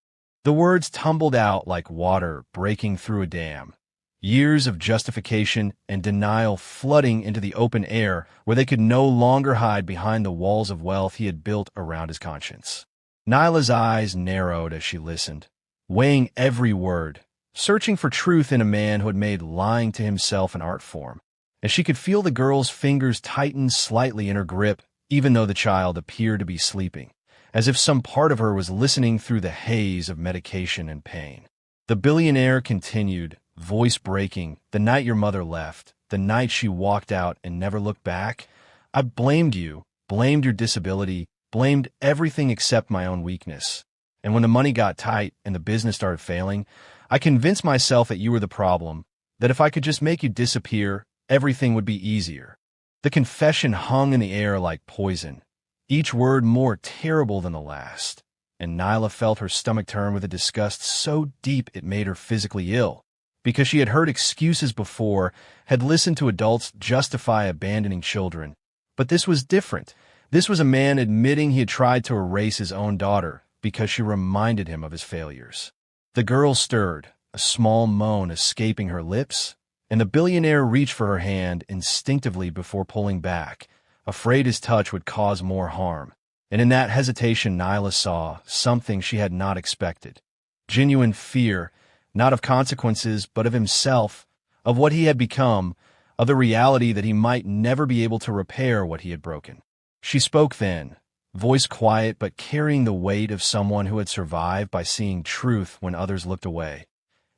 The words tumbled out like water breaking through a dam, years of justification and denial flooding into the open air where they could no longer hide behind the walls of wealth he had built around his conscience. Nyla's eyes narrowed as she listened, weighing every word, searching for truth in a man who had made lying to himself an art form. As she could feel the girl's fingers tighten slightly in her grip, even though the child appeared to be sleeping, as if some part of her was listening through the haze of medication and pain. The billionaire continued, voice breaking, "The night your mother left, the night she walked out and never looked back, I blamed you, blamed your disability, blamed everything except my own weakness. And when the money got tight and the business started failing, I convinced myself that you were the problem, that if I could just make you disappear, everything would be easier." The confession hung in the air like poison, each word more terrible than the last, and Nyla felt her stomach turn with a disgust so deep it made her physically ill, because she had heard excuses before, had listened to adults justify abandoning children. But this was different. This was a man admitting he had tried to erase his own daughter because she reminded him of his failures. The girl stirred, a small moan escaping her lips, and the billionaire reached for her hand instinctively before pulling back, afraid his touch would cause more harm. And in that hesitation, Nyla saw something she had not expected. Genuine fear, not of consequences, but of himself, of what he had become, of the reality that he might never be able to repair what he had broken. She spoke then, voice quiet but carrying the weight of someone who had survived by seeing truth when others looked away.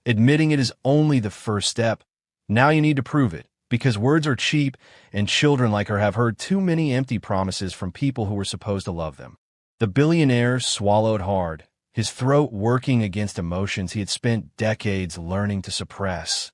"Admitting it is only the first step. Now you need to prove it, because words are cheap, and children like her have heard too many empty promises from people who were supposed to love them." The billionaire swallowed hard, his throat working against emotions he had spent decades learning to suppress,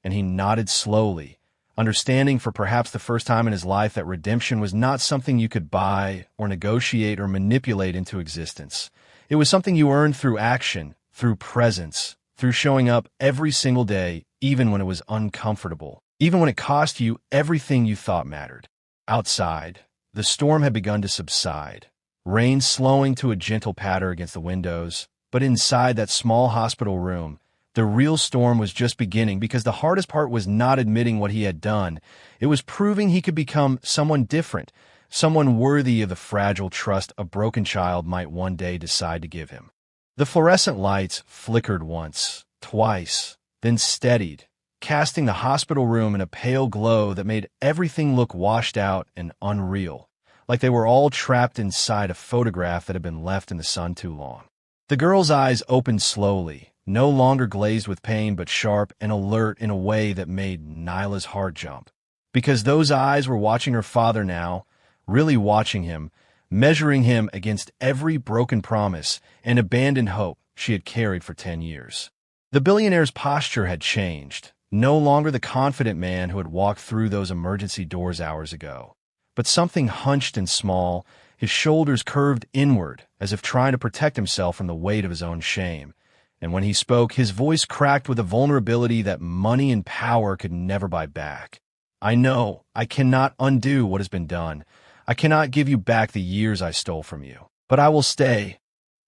and he nodded slowly, understanding for perhaps the first time in his life that redemption was not something you could buy or negotiate or manipulate into existence. It was something you earned through action, through presence, through showing up every single day, even when it was uncomfortable, even when it cost you everything you thought mattered. Outside, the storm had begun to subside, rain slowing to a gentle patter against the windows, but inside that small hospital room, the real storm was just beginning, because the hardest part was not admitting what he had done. It was proving he could become someone different, someone worthy of the fragile trust a broken child might one day decide to give him. The fluorescent lights flickered once, twice, then steadied, casting the hospital room in a pale glow that made everything look washed out and unreal, like they were all trapped inside a photograph that had been left in the sun too long. The girl's eyes opened slowly, no longer glazed with pain but sharp and alert in a way that made Nyla's heart jump. Because those eyes were watching her father now, really watching him, measuring him against every broken promise and abandoned hope she had carried for 10 years. The billionaire's posture had changed, no longer the confident man who had walked through those emergency doors hours ago, but something hunched and small, his shoulders curved inward as if trying to protect himself from the weight of his own shame. And when he spoke, his voice cracked with a vulnerability that money and power could never buy back. I know I cannot undo what has been done. I cannot give you back the years I stole from you. But I will stay.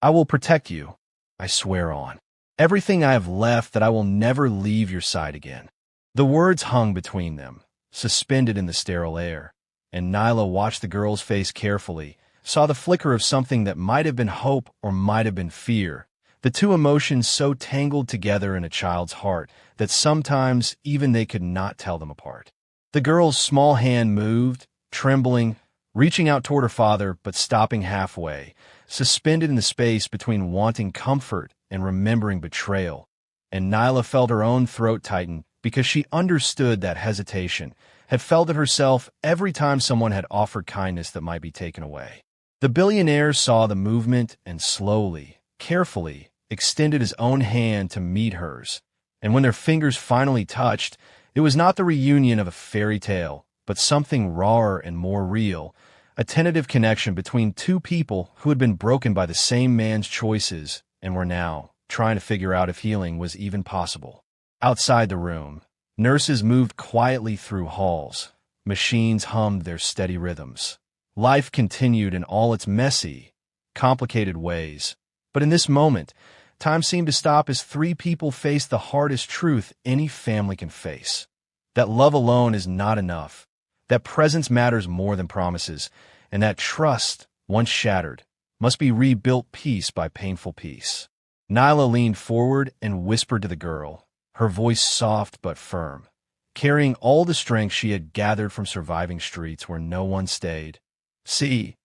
I will protect you. I swear on everything I have left that I will never leave your side again. The words hung between them, suspended in the sterile air, and Nyla watched the girl's face carefully, saw the flicker of something that might have been hope or might have been fear, the two emotions so tangled together in a child's heart that sometimes even they could not tell them apart. The girl's small hand moved, trembling, reaching out toward her father but stopping halfway, suspended in the space between wanting comfort and remembering betrayal. And Nyla felt her own throat tighten because she understood that hesitation, had felt it herself every time someone had offered kindness that might be taken away. The billionaire saw the movement and slowly, carefully, extended his own hand to meet hers. And when their fingers finally touched, it was not the reunion of a fairy tale, but something rawer and more real, a tentative connection between two people who had been broken by the same man's choices and were now trying to figure out if healing was even possible. Outside the room, nurses moved quietly through halls. Machines hummed their steady rhythms. Life continued in all its messy, complicated ways. But in this moment, time seemed to stop as three people faced the hardest truth any family can face. That love alone is not enough, that presence matters more than promises, and that trust, once shattered, must be rebuilt piece by painful piece. Nyla leaned forward and whispered to the girl, her voice soft but firm, carrying all the strength she had gathered from surviving streets where no one stayed. See,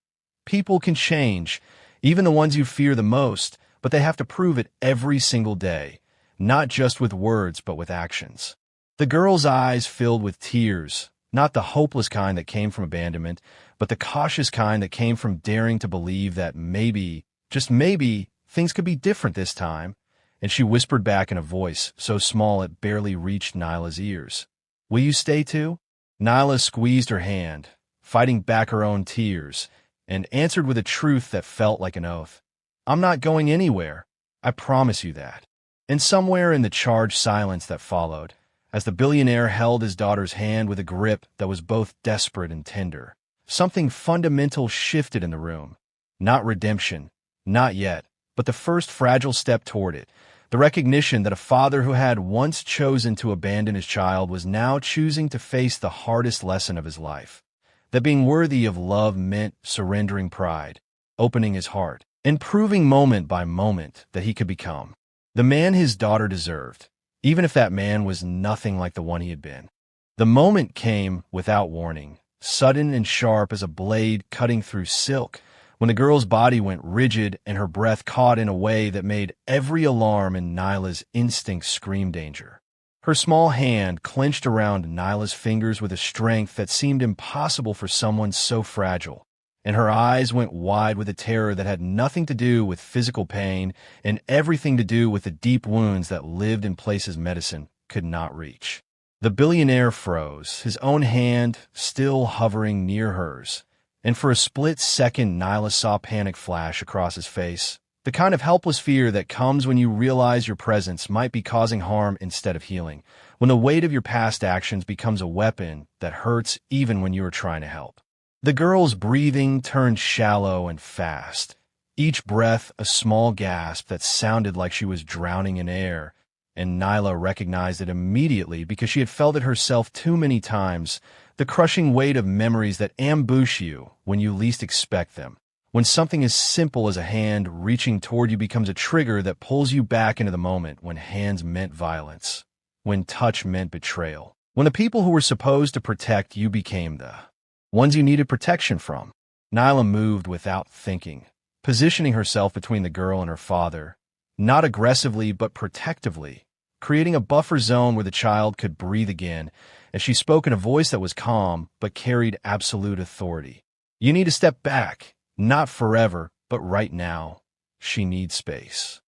people can change, even the ones you fear the most, but they have to prove it every single day, not just with words but with actions. The girl's eyes filled with tears, not the hopeless kind that came from abandonment, but the cautious kind that came from daring to believe that maybe, just maybe, things could be different this time. And she whispered back in a voice so small it barely reached Nyla's ears, "Will you stay too?" Nyla squeezed her hand, fighting back her own tears, and answered with a truth that felt like an oath. "I'm not going anywhere. I promise you that." And somewhere in the charged silence that followed, as the billionaire held his daughter's hand with a grip that was both desperate and tender, something fundamental shifted in the room. Not redemption, not yet, but the first fragile step toward it, the recognition that a father who had once chosen to abandon his child was now choosing to face the hardest lesson of his life. That being worthy of love meant surrendering pride, opening his heart, and proving moment by moment that he could become the man his daughter deserved, even if that man was nothing like the one he had been. The moment came without warning, sudden and sharp as a blade cutting through silk, when the girl's body went rigid and her breath caught in a way that made every alarm in Nyla's instincts scream danger. Her small hand clenched around Nyla's fingers with a strength that seemed impossible for someone so fragile, and her eyes went wide with a terror that had nothing to do with physical pain and everything to do with the deep wounds that lived in places medicine could not reach. The billionaire froze, his own hand still hovering near hers, and for a split second Nyla saw panic flash across his face, the kind of helpless fear that comes when you realize your presence might be causing harm instead of healing, when the weight of your past actions becomes a weapon that hurts even when you are trying to help. The girl's breathing turned shallow and fast, each breath a small gasp that sounded like she was drowning in air, and Nyla recognized it immediately because she had felt it herself too many times, the crushing weight of memories that ambush you when you least expect them. When something as simple as a hand reaching toward you becomes a trigger that pulls you back into the moment when hands meant violence, when touch meant betrayal, when the people who were supposed to protect you became the ones you needed protection from. Nyla moved without thinking, positioning herself between the girl and her father, not aggressively but protectively, creating a buffer zone where the child could breathe again, as she spoke in a voice that was calm but carried absolute authority. You need to step back, not forever, but right now. She needs space.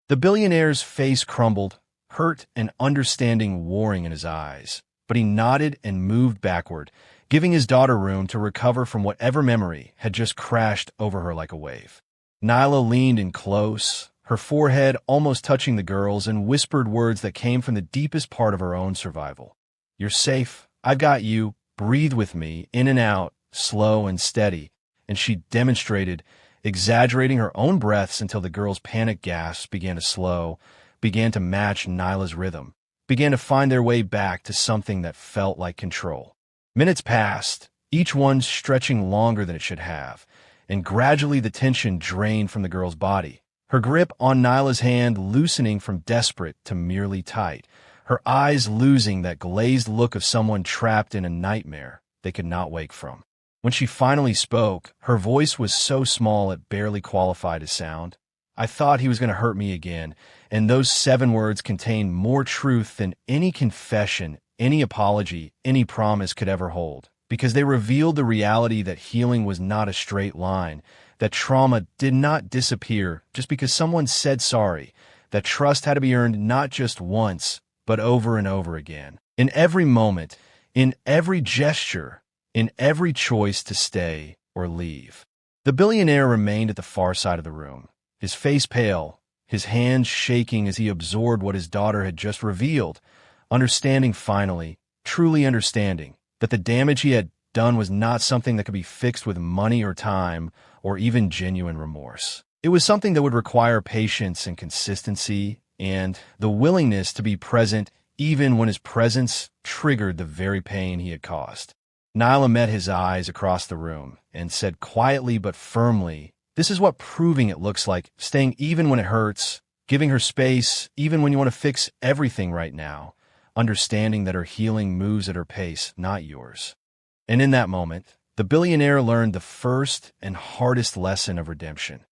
The billionaire's face crumbled, hurt and understanding warring in his eyes, but he nodded and moved backward, giving his daughter room to recover from whatever memory had just crashed over her like a wave. Nyla leaned in close, her forehead almost touching the girl's, and whispered words that came from the deepest part of her own survival. You're safe. I've got you. Breathe with me, in and out, slow and steady. And she demonstrated, exaggerating her own breaths until the girl's panic gasps began to slow, began to match Nyla's rhythm, began to find their way back to something that felt like control. Minutes passed, each one stretching longer than it should have, and gradually the tension drained from the girl's body, her grip on Nyla's hand loosening from desperate to merely tight, her eyes losing that glazed look of someone trapped in a nightmare they could not wake from. When she finally spoke, her voice was so small it barely qualified as sound. I thought he was going to hurt me again, and those 7 words contained more truth than any confession, any apology, any promise could ever hold, because they revealed the reality that healing was not a straight line, that trauma did not disappear just because someone said sorry, that trust had to be earned not just once, but over and over again. In every moment, in every gesture, in every choice to stay or leave. The billionaire remained at the far side of the room, his face pale, his hands shaking as he absorbed what his daughter had just revealed, understanding finally, truly understanding, that the damage he had done was not something that could be fixed with money or time or even genuine remorse. It was something that would require patience and consistency and the willingness to be present even when his presence triggered the very pain he had caused. Nyla met his eyes across the room and said quietly but firmly, "This is what proving it looks like, staying even when it hurts, giving her space even when you want to fix everything right now, understanding that her healing moves at her pace, not yours." And in that moment, the billionaire learned the first and hardest lesson of redemption,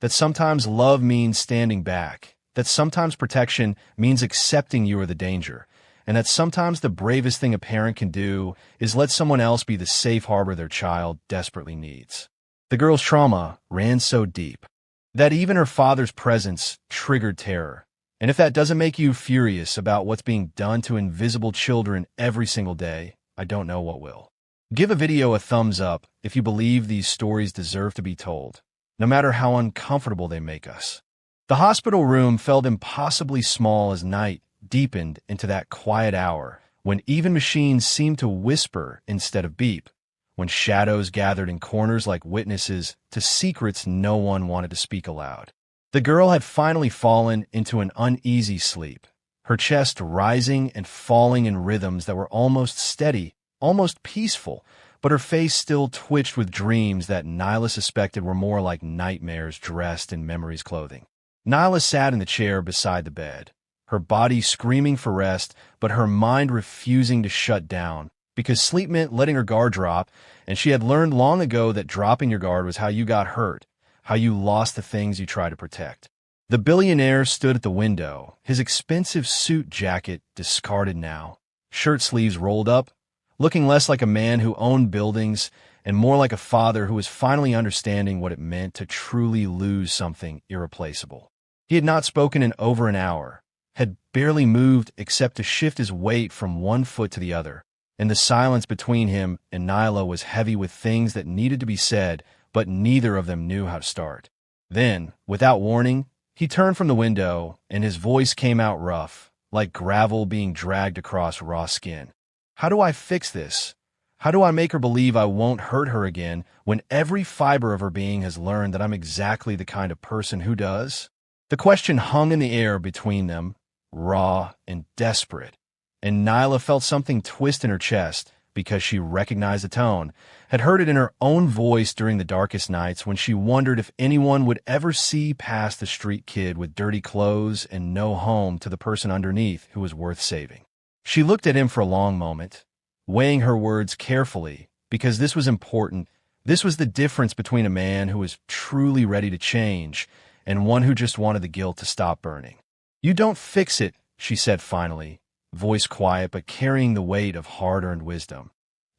that sometimes love means standing back, that sometimes protection means accepting you are the danger, and that sometimes the bravest thing a parent can do is let someone else be the safe harbor their child desperately needs. The girl's trauma ran so deep that even her father's presence triggered terror. And if that doesn't make you furious about what's being done to invisible children every single day, I don't know what will. Give a video a thumbs up if you believe these stories deserve to be told, no matter how uncomfortable they make us. The hospital room felt impossibly small as night deepened into that quiet hour, when even machines seemed to whisper instead of beep, when shadows gathered in corners like witnesses to secrets no one wanted to speak aloud. The girl had finally fallen into an uneasy sleep, her chest rising and falling in rhythms that were almost steady, almost peaceful, but her face still twitched with dreams that Nyla suspected were more like nightmares dressed in memory's clothing. Nyla sat in the chair beside the bed, her body screaming for rest, but her mind refusing to shut down, because sleep meant letting her guard drop, and she had learned long ago that dropping your guard was how you got hurt, how you lost the things you tried to protect. The billionaire stood at the window, his expensive suit jacket discarded now, shirt sleeves rolled up, looking less like a man who owned buildings and more like a father who was finally understanding what it meant to truly lose something irreplaceable. He had not spoken in over an hour, had barely moved except to shift his weight from one foot to the other, and the silence between him and Nyla was heavy with things that needed to be said, but neither of them knew how to start. Then, without warning, he turned from the window, and his voice came out rough, like gravel being dragged across raw skin. How do I fix this? How do I make her believe I won't hurt her again when every fiber of her being has learned that I'm exactly the kind of person who does? The question hung in the air between them, raw and desperate, and Nyla felt something twist in her chest because she recognized the tone, had heard it in her own voice during the darkest nights when she wondered if anyone would ever see past the street kid with dirty clothes and no home to the person underneath who was worth saving. She looked at him for a long moment, weighing her words carefully, because this was important, This was the difference between a man who was truly ready to change and one who just wanted the guilt to stop burning. "You don't fix it," she said finally, voice quiet but carrying the weight of hard-earned wisdom.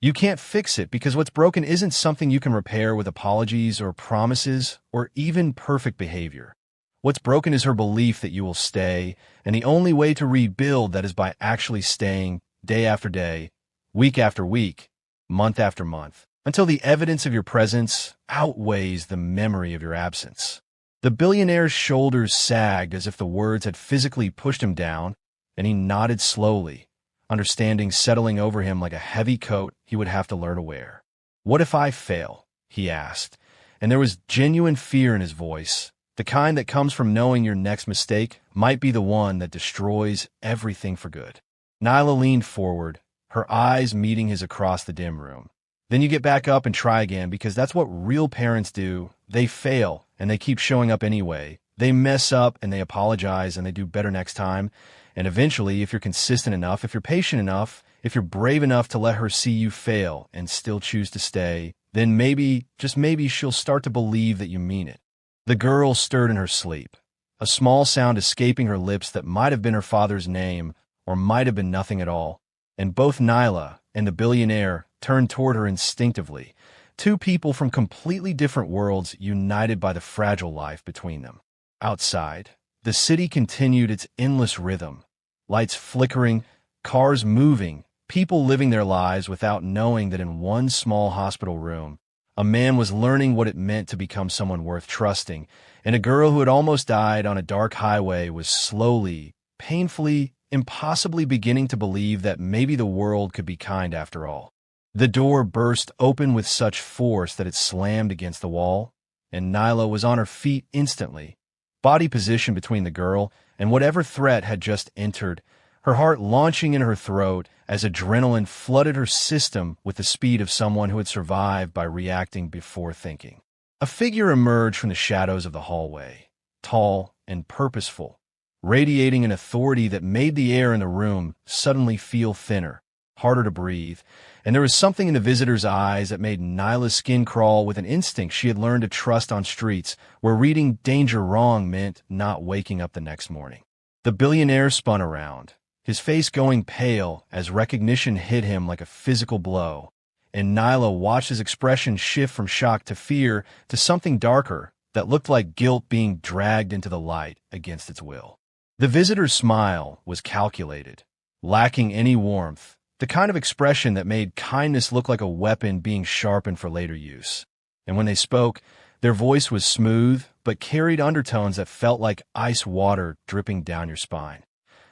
"You can't fix it because what's broken isn't something you can repair with apologies or promises or even perfect behavior. What's broken is her belief that you will stay, and the only way to rebuild that is by actually staying day after day, week after week, month after month, until the evidence of your presence outweighs the memory of your absence." The billionaire's shoulders sagged as if the words had physically pushed him down, and he nodded slowly, understanding settling over him like a heavy coat he would have to learn to wear. "What if I fail?" he asked, and there was genuine fear in his voice, the kind that comes from knowing your next mistake might be the one that destroys everything for good. Nyla leaned forward, her eyes meeting his across the dim room. "Then you get back up and try again, because that's what real parents do. They fail, and they keep showing up anyway. They mess up, and they apologize, and they do better next time. And eventually, if you're consistent enough, if you're patient enough, if you're brave enough to let her see you fail and still choose to stay, then maybe, just maybe, she'll start to believe that you mean it." The girl stirred in her sleep, a small sound escaping her lips that might have been her father's name or might have been nothing at all, and both Nyla and the billionaire turned toward her instinctively, two people from completely different worlds united by the fragile life between them. Outside, the city continued its endless rhythm, lights flickering, cars moving, people living their lives without knowing that in one small hospital room, a man was learning what it meant to become someone worth trusting, and a girl who had almost died on a dark highway was slowly, painfully, impossibly beginning to believe that maybe the world could be kind after all. The door burst open with such force that it slammed against the wall, and Nyla was on her feet instantly, body positioned between the girl and whatever threat had just entered, her heart launching in her throat as adrenaline flooded her system with the speed of someone who had survived by reacting before thinking. A figure emerged from the shadows of the hallway, tall and purposeful, radiating an authority that made the air in the room suddenly feel thinner, harder to breathe, and there was something in the visitor's eyes that made Nyla's skin crawl with an instinct she had learned to trust on streets where reading danger wrong meant not waking up the next morning. The billionaire spun around, his face going pale as recognition hit him like a physical blow, and Nyla watched his expression shift from shock to fear to something darker that looked like guilt being dragged into the light against its will. The visitor's smile was calculated, lacking any warmth, the kind of expression that made kindness look like a weapon being sharpened for later use. And when they spoke, their voice was smooth, but carried undertones that felt like ice water dripping down your spine.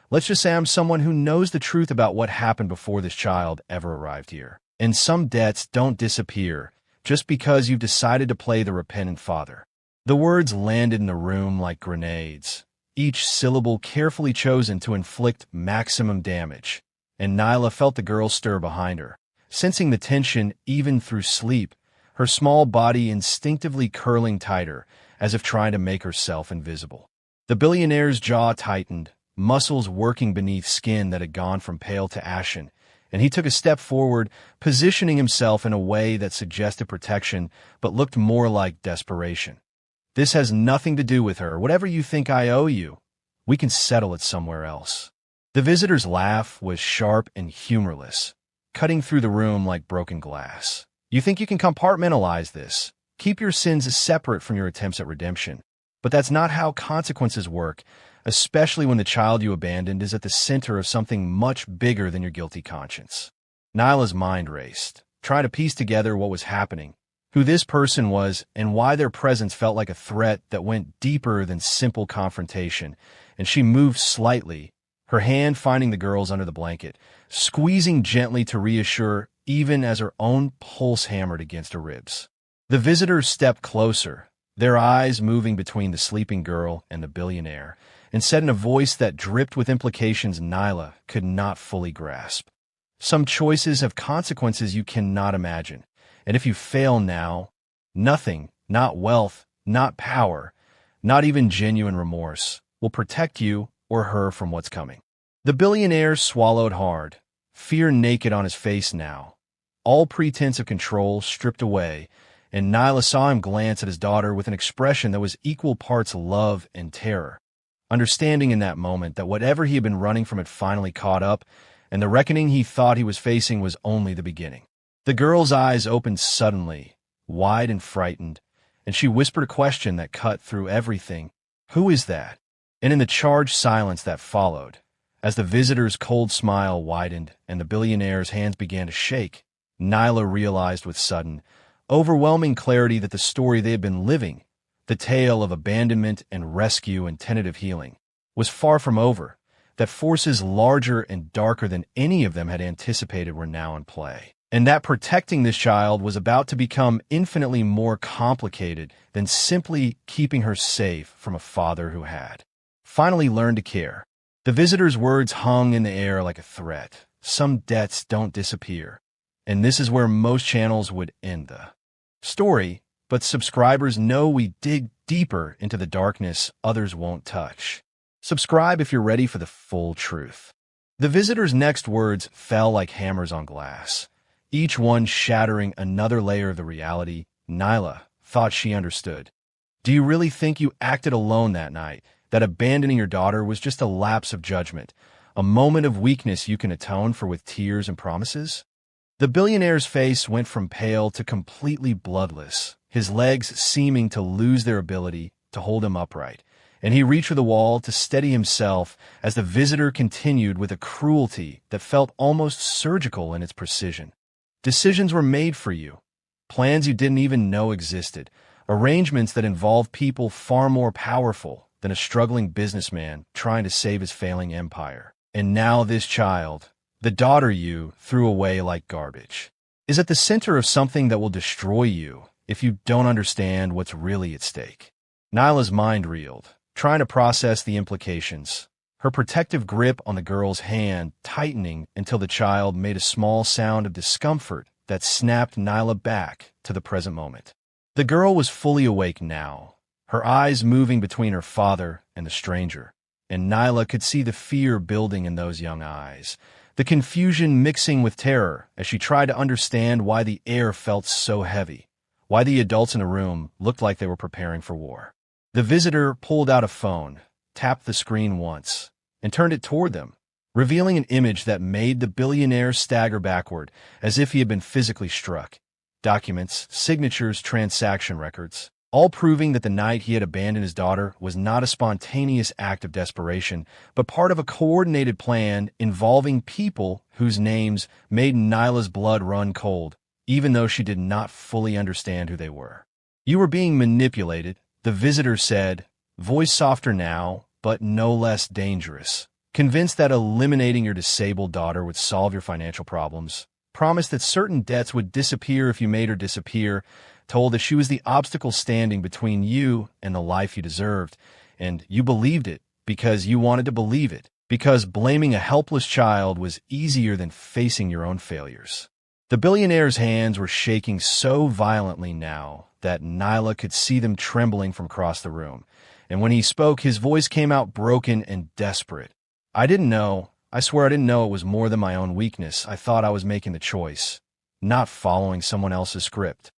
"Let's just say I'm someone who knows the truth about what happened before this child ever arrived here. And some debts don't disappear just because you've decided to play the repentant father." The words landed in the room like grenades, each syllable carefully chosen to inflict maximum damage, and Nyla felt the girl stir behind her, sensing the tension even through sleep, her small body instinctively curling tighter, as if trying to make herself invisible. The billionaire's jaw tightened, muscles working beneath skin that had gone from pale to ashen, and he took a step forward, positioning himself in a way that suggested protection but looked more like desperation. "This has nothing to do with her. Whatever you think I owe you, we can settle it somewhere else." The visitor's laugh was sharp and humorless, cutting through the room like broken glass. "You think you can compartmentalize this, keep your sins separate from your attempts at redemption. But that's not how consequences work, especially when the child you abandoned is at the center of something much bigger than your guilty conscience." Nyla's mind raced, trying to piece together what was happening, who this person was, and why their presence felt like a threat that went deeper than simple confrontation, and she moved slightly, her hand finding the girl's under the blanket, squeezing gently to reassure even as her own pulse hammered against her ribs. The visitors stepped closer, their eyes moving between the sleeping girl and the billionaire, and said in a voice that dripped with implications Nyla could not fully grasp. "Some choices have consequences you cannot imagine, and if you fail now, nothing, not wealth, not power, not even genuine remorse, will protect you or her from what's coming." The billionaire swallowed hard, fear naked on his face now, all pretense of control stripped away, and Nyla saw him glance at his daughter with an expression that was equal parts love and terror, understanding in that moment that whatever he had been running from had finally caught up, and the reckoning he thought he was facing was only the beginning. The girl's eyes opened suddenly, wide and frightened, and she whispered a question that cut through everything. "Who is that?" And in the charged silence that followed, as the visitor's cold smile widened and the billionaire's hands began to shake, Nyla realized with sudden, overwhelming clarity that the story they had been living, the tale of abandonment and rescue and tentative healing, was far from over, that forces larger and darker than any of them had anticipated were now in play, and that protecting this child was about to become infinitely more complicated than simply keeping her safe from a father who had finally learned to care. The visitor's words hung in the air like a threat. Some debts don't disappear, and this is where most channels would end the story, but subscribers know we dig deeper into the darkness others won't touch. Subscribe if you're ready for the full truth. The visitor's next words fell like hammers on glass, each one shattering another layer of the reality Nyla thought she understood. Do you really think you acted alone that night, that abandoning your daughter was just a lapse of judgment, a moment of weakness you can atone for with tears and promises? The billionaire's face went from pale to completely bloodless, his legs seeming to lose their ability to hold him upright, and he reached for the wall to steady himself as the visitor continued with a cruelty that felt almost surgical in its precision. Decisions were made for you, plans you didn't even know existed, arrangements that involved people far more powerful than a struggling businessman trying to save his failing empire. And now this child, the daughter you threw away like garbage, is at the center of something that will destroy you if you don't understand what's really at stake. Nyla's mind reeled, trying to process the implications, her protective grip on the girl's hand tightening until the child made a small sound of discomfort that snapped Nyla back to the present moment. The girl was fully awake now, her eyes moving between her father and the stranger, and Nyla could see the fear building in those young eyes, the confusion mixing with terror as she tried to understand why the air felt so heavy, why the adults in the room looked like they were preparing for war. The visitor pulled out a phone, tapped the screen once, and turned it toward them, revealing an image that made the billionaire stagger backward as if he had been physically struck. Documents, signatures, transaction records, all proving that the night he had abandoned his daughter was not a spontaneous act of desperation, but part of a coordinated plan involving people whose names made Nyla's blood run cold, even though she did not fully understand who they were. "You were being manipulated," the visitor said, voice softer now, but no less dangerous. Convinced that eliminating your disabled daughter would solve your financial problems. Promised that certain debts would disappear if you made her disappear. Told that she was the obstacle standing between you and the life you deserved. And you believed it because you wanted to believe it, because blaming a helpless child was easier than facing your own failures. The billionaire's hands were shaking so violently now that Nyla could see them trembling from across the room, and when he spoke, his voice came out broken and desperate. "I didn't know. I swear I didn't know it was more than my own weakness. I thought I was making the choice, not following someone else's script."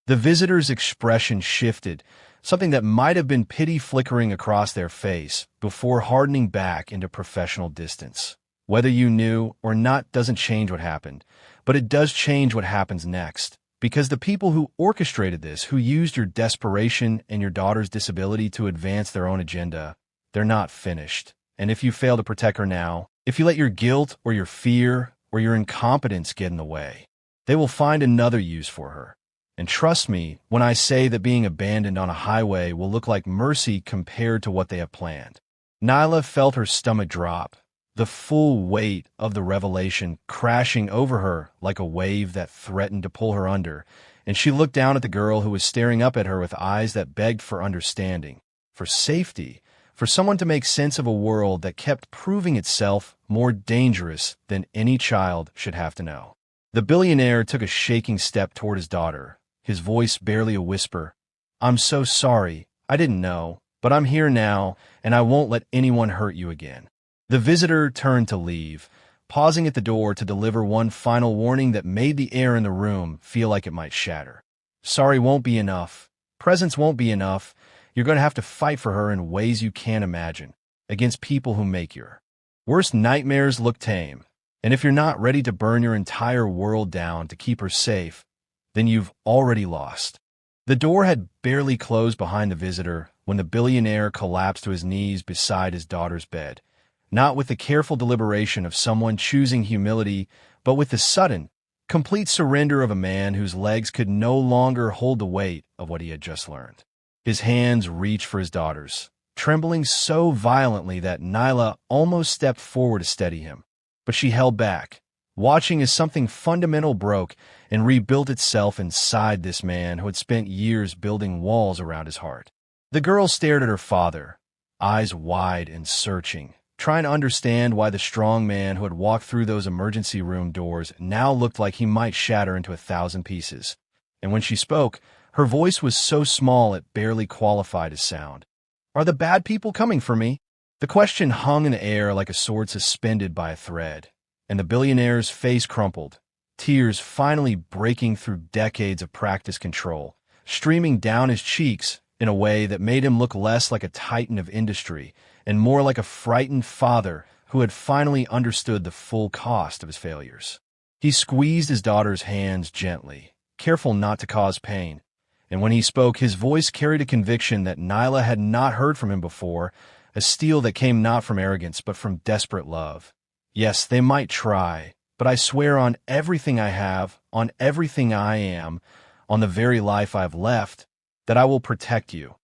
The visitor's expression shifted, something that might have been pity flickering across their face before hardening back into professional distance. Whether you knew or not doesn't change what happened, but it does change what happens next. Because the people who orchestrated this, who used your desperation and your daughter's disability to advance their own agenda, they're not finished. And if you fail to protect her now, if you let your guilt or your fear or your incompetence get in the way, they will find another use for her. And trust me when I say that being abandoned on a highway will look like mercy compared to what they have planned. Nyla felt her stomach drop, the full weight of the revelation crashing over her like a wave that threatened to pull her under, and she looked down at the girl who was staring up at her with eyes that begged for understanding, for safety, for someone to make sense of a world that kept proving itself more dangerous than any child should have to know. The billionaire took a shaking step toward his daughter, his voice barely a whisper. "I'm so sorry. I didn't know, but I'm here now, and I won't let anyone hurt you again." The visitor turned to leave, pausing at the door to deliver one final warning that made the air in the room feel like it might shatter. Sorry won't be enough. Presents won't be enough. You're going to have to fight for her in ways you can't imagine, against people who make your worst nightmares look tame. And if you're not ready to burn your entire world down to keep her safe, then you've already lost. The door had barely closed behind the visitor when the billionaire collapsed to his knees beside his daughter's bed, not with the careful deliberation of someone choosing humility, but with the sudden, complete surrender of a man whose legs could no longer hold the weight of what he had just learned. His hands reached for his daughter's, trembling so violently that Nyla almost stepped forward to steady him. But she held back, watching as something fundamental broke and rebuilt itself inside this man who had spent years building walls around his heart. The girl stared at her father, eyes wide and searching, trying to understand why the strong man who had walked through those emergency room doors now looked like he might shatter into 1,000 pieces. And when she spoke, her voice was so small it barely qualified as sound. "Are the bad people coming for me?" The question hung in the air like a sword suspended by a thread, and the billionaire's face crumpled, tears finally breaking through decades of practice control, streaming down his cheeks in a way that made him look less like a titan of industry and more like a frightened father who had finally understood the full cost of his failures. He squeezed his daughter's hands gently, careful not to cause pain, and when he spoke, his voice carried a conviction that Nyla had not heard from him before, a steel that came not from arrogance but from desperate love. "Yes, they might try, but I swear on everything I have, on everything I am, on the very life I've left, that I will protect you,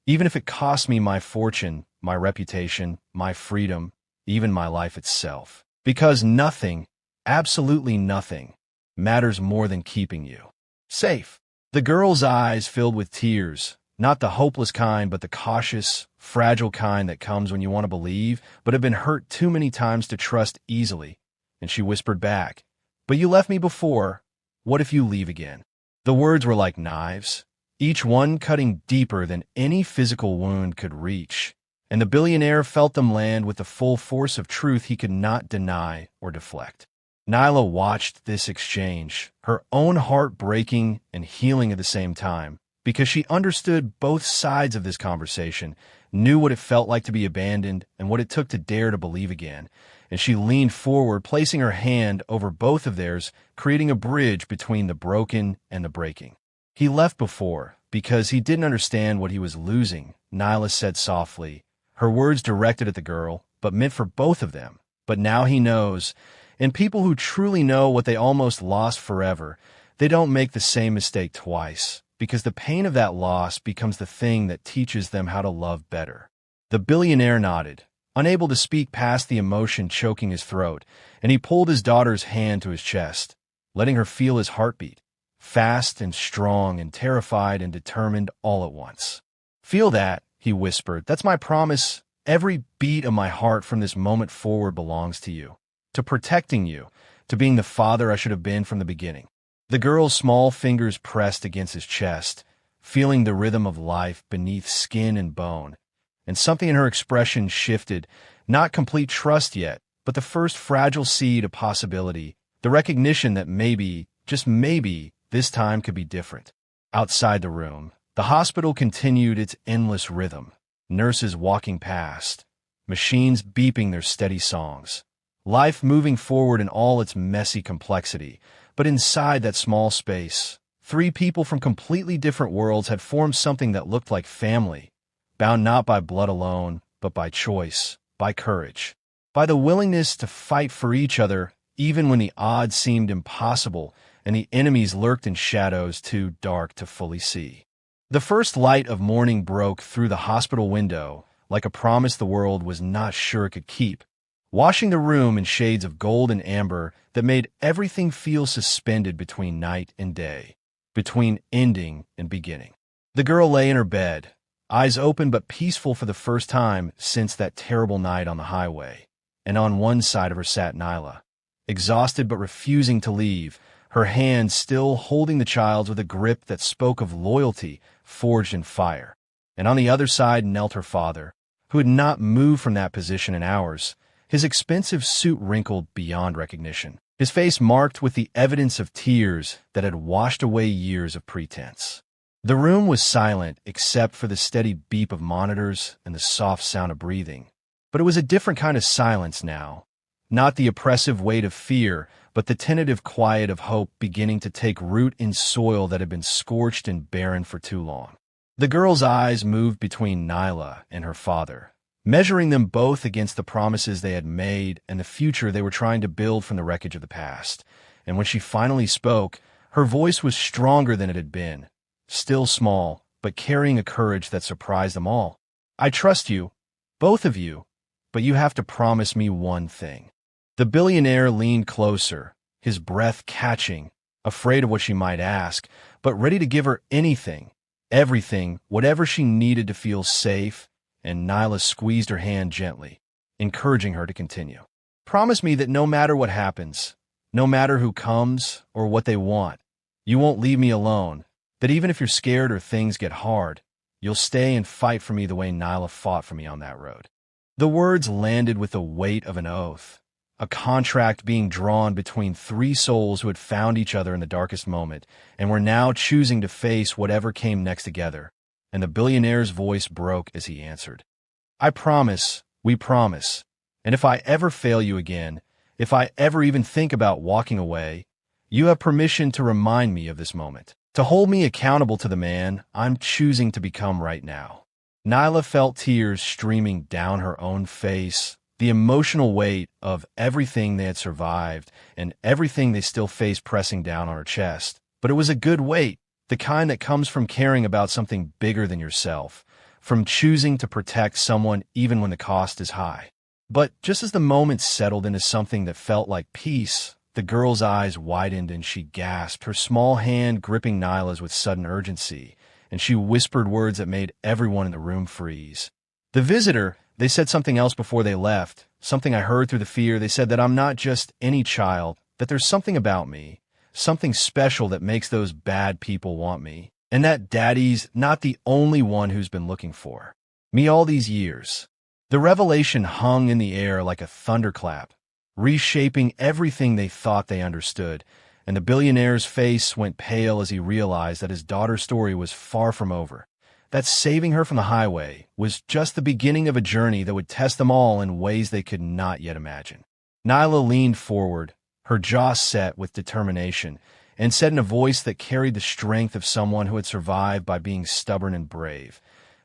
even if it costs me my fortune, my reputation, my freedom, even my life itself. Because nothing, absolutely nothing, matters more than keeping you safe." The girl's eyes filled with tears, not the hopeless kind, but the cautious, fragile kind that comes when you want to believe, but have been hurt too many times to trust easily. And she whispered back, "But you left me before. What if you leave again?" The words were like knives, each one cutting deeper than any physical wound could reach, and the billionaire felt them land with the full force of truth he could not deny or deflect. Nyla watched this exchange, her own heart breaking and healing at the same time, because she understood both sides of this conversation, knew what it felt like to be abandoned and what it took to dare to believe again, and she leaned forward, placing her hand over both of theirs, creating a bridge between the broken and the breaking. "He left before, because he didn't understand what he was losing," Nyla said softly, her words directed at the girl, but meant for both of them. "But now he knows, and people who truly know what they almost lost forever, they don't make the same mistake twice, because the pain of that loss becomes the thing that teaches them how to love better." The billionaire nodded, unable to speak past the emotion choking his throat, and he pulled his daughter's hand to his chest, letting her feel his heartbeat, fast and strong and terrified and determined all at once. "Feel that," he whispered. "That's my promise. Every beat of my heart from this moment forward belongs to you, to protecting you, to being the father I should have been from the beginning." The girl's small fingers pressed against his chest, feeling the rhythm of life beneath skin and bone, and something in her expression shifted, not complete trust yet, but the first fragile seed of possibility, the recognition that maybe, just maybe, this time could be different. Outside the room, the hospital continued its endless rhythm, nurses walking past, machines beeping their steady songs, life moving forward in all its messy complexity. But inside that small space, three people from completely different worlds had formed something that looked like family, bound not by blood alone, but by choice, by courage, by the willingness to fight for each other even when the odds seemed impossible and the enemies lurked in shadows too dark to fully see. The first light of morning broke through the hospital window, like a promise the world was not sure it could keep, washing the room in shades of gold and amber that made everything feel suspended between night and day, between ending and beginning. The girl lay in her bed, eyes open but peaceful for the first time since that terrible night on the highway, and on one side of her sat Nyla, exhausted but refusing to leave, her hands still holding the child's with a grip that spoke of loyalty forged in fire. And on the other side knelt her father, who had not moved from that position in hours, his expensive suit wrinkled beyond recognition. his face marked with the evidence of tears that had washed away years of pretense. The room was silent except for the steady beep of monitors and the soft sound of breathing. But it was a different kind of silence now. Not the oppressive weight of fear, but the tentative quiet of hope beginning to take root in soil that had been scorched and barren for too long. The girl's eyes moved between Nyla and her father, measuring them both against the promises they had made and the future they were trying to build from the wreckage of the past. And when she finally spoke, her voice was stronger than it had been, still small, but carrying a courage that surprised them all. "I trust you, both of you, but you have to promise me one thing." The billionaire leaned closer, his breath catching, afraid of what she might ask, but ready to give her anything, everything, whatever she needed to feel safe, and Nyla squeezed her hand gently, encouraging her to continue. "Promise me that no matter what happens, no matter who comes or what they want, you won't leave me alone, that even if you're scared or things get hard, you'll stay and fight for me the way Nyla fought for me on that road." The words landed with the weight of an oath, a contract being drawn between three souls who had found each other in the darkest moment and were now choosing to face whatever came next together. And the billionaire's voice broke as he answered, "I promise, we promise, and if I ever fail you again, if I ever even think about walking away, you have permission to remind me of this moment, to hold me accountable to the man I'm choosing to become right now." Nyla felt tears streaming down her own face, the emotional weight of everything they had survived and everything they still faced pressing down on her chest. But it was a good weight, the kind that comes from caring about something bigger than yourself, from choosing to protect someone even when the cost is high. But just as the moment settled into something that felt like peace, the girl's eyes widened and she gasped, her small hand gripping Nyla's with sudden urgency, and she whispered words that made everyone in the room freeze. "The visitor, they said something else before they left, something I heard through the fear. They said that I'm not just any child, that there's something about me, something special that makes those bad people want me, and that Daddy's not the only one who's been looking for me all these years." The revelation hung in the air like a thunderclap, reshaping everything they thought they understood, and the billionaire's face went pale as he realized that his daughter's story was far from over, that saving her from the highway was just the beginning of a journey that would test them all in ways they could not yet imagine. Nyla leaned forward, her jaw set with determination, and said in a voice that carried the strength of someone who had survived by being stubborn and brave,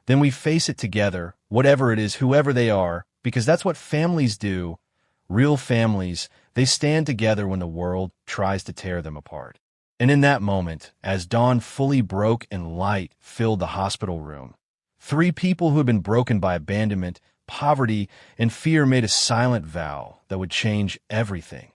"Then we face it together, whatever it is, whoever they are, because that's what families do. Real families, they stand together when the world tries to tear them apart." And in that moment, as dawn fully broke and light filled the hospital room, three people who had been broken by abandonment, poverty, and fear made a silent vow that would change everything.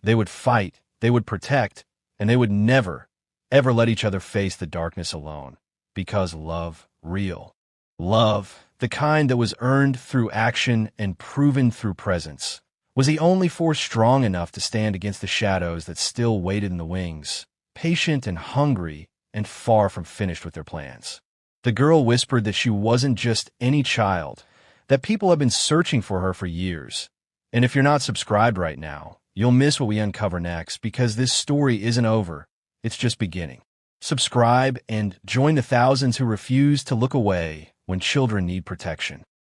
They would fight, they would protect, and they would never, ever let each other face the darkness alone. Because love, real love, the kind that was earned through action and proven through presence, was the only force strong enough to stand against the shadows that still waited in the wings, patient and hungry and far from finished with their plans. The girl whispered that she wasn't just any child, that people have been searching for her for years. And if you're not subscribed right now, you'll miss what we uncover next, because this story isn't over, it's just beginning. Subscribe and join the thousands who refuse to look away when children need protection.